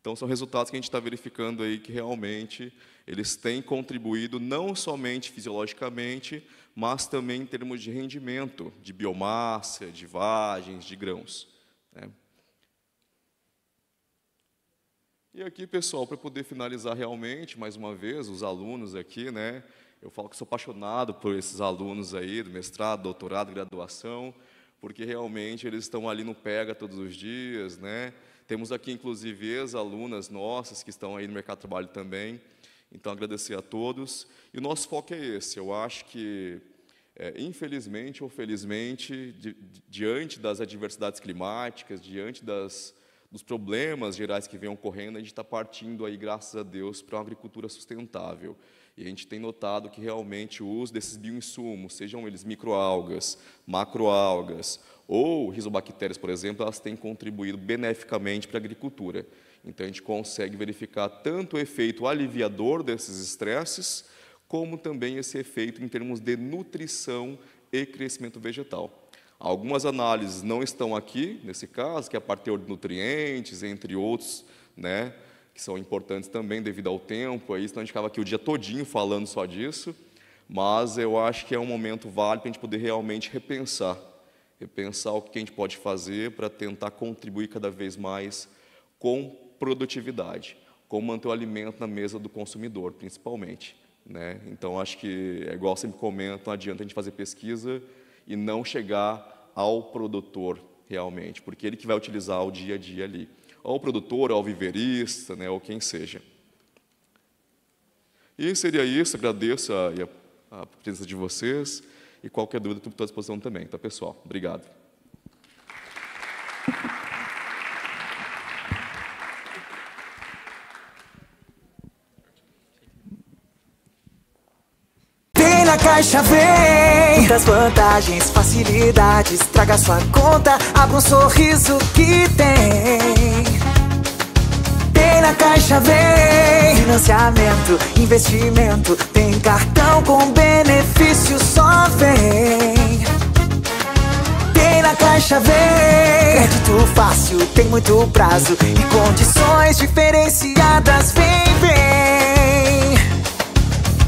Speaker 8: Então, são resultados que a gente está verificando aí que realmente eles têm contribuído não somente fisiologicamente, mas também em termos de rendimento, de biomassa, de vagens, de grãos, né? E aqui, pessoal, para poder finalizar realmente, mais uma vez, os alunos aqui, né? Eu falo que sou apaixonado por esses alunos aí, do mestrado, doutorado, graduação, porque realmente eles estão ali no pega todos os dias, né? Temos aqui, inclusive, ex-alunas nossas que estão aí no mercado de trabalho também. Então, agradecer a todos. E o nosso foco é esse. Eu acho que, infelizmente ou felizmente, diante das adversidades climáticas, diante dos problemas gerais que vêm ocorrendo, a gente está partindo aí, graças a Deus, para uma agricultura sustentável. E a gente tem notado que realmente o uso desses bioinsumos, sejam eles microalgas, macroalgas ou rizobactérias, por exemplo, elas têm contribuído beneficamente para a agricultura. Então, a gente consegue verificar tanto o efeito aliviador desses estresses, como também esse efeito em termos de nutrição e crescimento vegetal. Algumas análises não estão aqui, nesse caso, que é a parte de nutrientes, entre outros, né, que são importantes também devido ao tempo, aí, senão a gente ficava aqui o dia todinho falando só disso, mas eu acho que é um momento válido para a gente poder realmente repensar o que a gente pode fazer para tentar contribuir cada vez mais com produtividade, como manter o alimento na mesa do consumidor, principalmente, né? Então, acho que, é igual eu sempre comento, não adianta a gente fazer pesquisa e não chegar ao produtor, realmente, porque ele que vai utilizar o dia a dia ali. Ou o produtor, ou o viverista, né, ou quem seja. E seria isso, agradeço a presença de vocês, e qualquer dúvida, estou à disposição também, tá, pessoal? Obrigado.
Speaker 1: Tem na Caixa Vem muitas vantagens, facilidades. Traga sua conta, abra um sorriso que tem. Tem na Caixa Vem financiamento, investimento. Tem cartão com benefício, só vem. Tem na Caixa Vem crédito fácil, tem muito prazo e condições diferenciadas. Vem.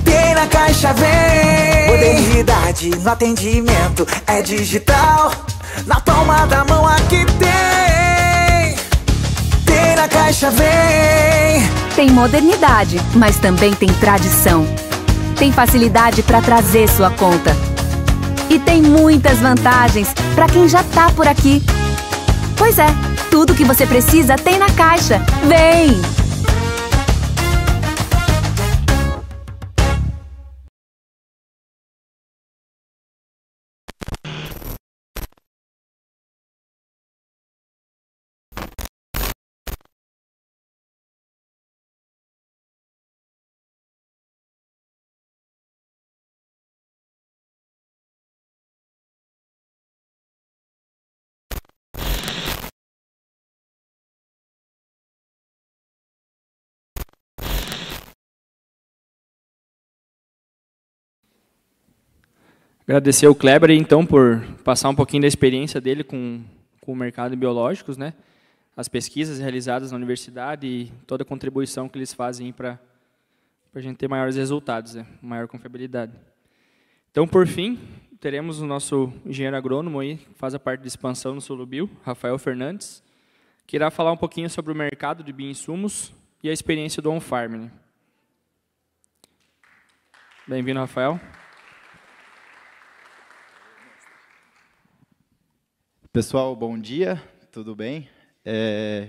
Speaker 1: Tem na Caixa Vem modernidade no atendimento, é digital, na palma da mão aqui tem. Tem na Caixa Vem.
Speaker 2: Tem modernidade, mas também tem tradição. Tem facilidade para trazer sua conta. E tem muitas vantagens para quem já tá por aqui. Pois é, tudo que você precisa tem na Caixa. Vem!
Speaker 3: Agradecer ao Kleber, então, por passar um pouquinho da experiência dele com o mercado de biológicos, né? As pesquisas realizadas na universidade e toda a contribuição que eles fazem para a gente ter maiores resultados, né? Maior confiabilidade. Então, por fim, teremos o nosso engenheiro agrônomo aí, que faz a parte de expansão no Solubio, Rafael Fernandes, que irá falar um pouquinho sobre o mercado de bioinsumos e a experiência do on-farm, né? Bem-vindo, Rafael.
Speaker 9: Pessoal, bom dia, tudo bem?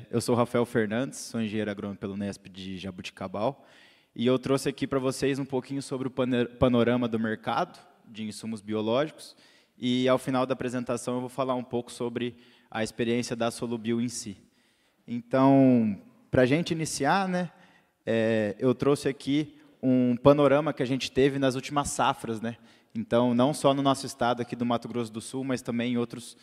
Speaker 9: Eu sou Rafael Fernandes, sou engenheiro agrônomo pelo Unesp de Jabuticabal, e eu trouxe aqui para vocês um pouquinho sobre o panorama do mercado de insumos biológicos, e ao final da apresentação eu vou falar um pouco sobre a experiência da Solubio em si. Então, para a gente iniciar, né, eu trouxe aqui um panorama que a gente teve nas últimas safras, né? Então, não só no nosso estado aqui do Mato Grosso do Sul, mas também em outros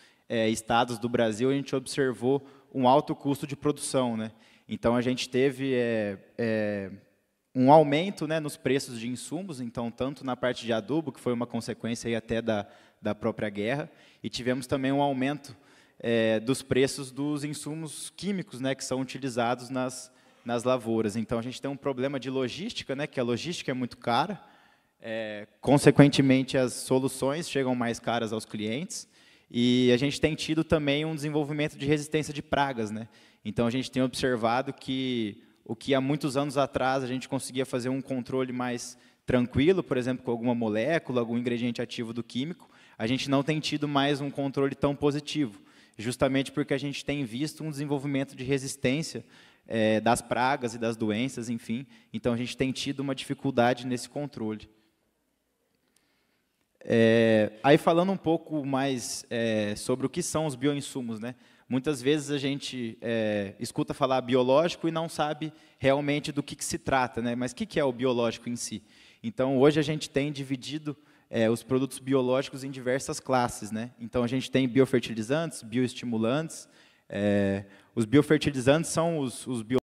Speaker 9: estados do Brasil, a gente observou um alto custo de produção, né? Então, a gente teve um aumento, né, nos preços de insumos, então, tanto na parte de adubo, que foi uma consequência aí até da própria guerra, e tivemos também um aumento dos preços dos insumos químicos, né, que são utilizados nas lavouras. Então, a gente tem um problema de logística, né, que a logística é muito cara, consequentemente, as soluções chegam mais caras aos clientes, e a gente tem tido também um desenvolvimento de resistência de pragas, né? Então, a gente tem observado que o que há muitos anos atrás a gente conseguia fazer um controle mais tranquilo, por exemplo, com alguma molécula, algum ingrediente ativo do químico, a gente não tem tido mais um controle tão positivo, justamente porque a gente tem visto um desenvolvimento de resistência das pragas e das doenças, enfim. Então, a gente tem tido uma dificuldade nesse controle. Aí, falando um pouco mais sobre o que são os bioinsumos, né? Muitas vezes a gente escuta falar biológico e não sabe realmente do que se trata, né? Mas o que é o biológico em si? Então, hoje a gente tem dividido os produtos biológicos em diversas classes, né? Então, a gente tem biofertilizantes, bioestimulantes. Os biofertilizantes são os biológicos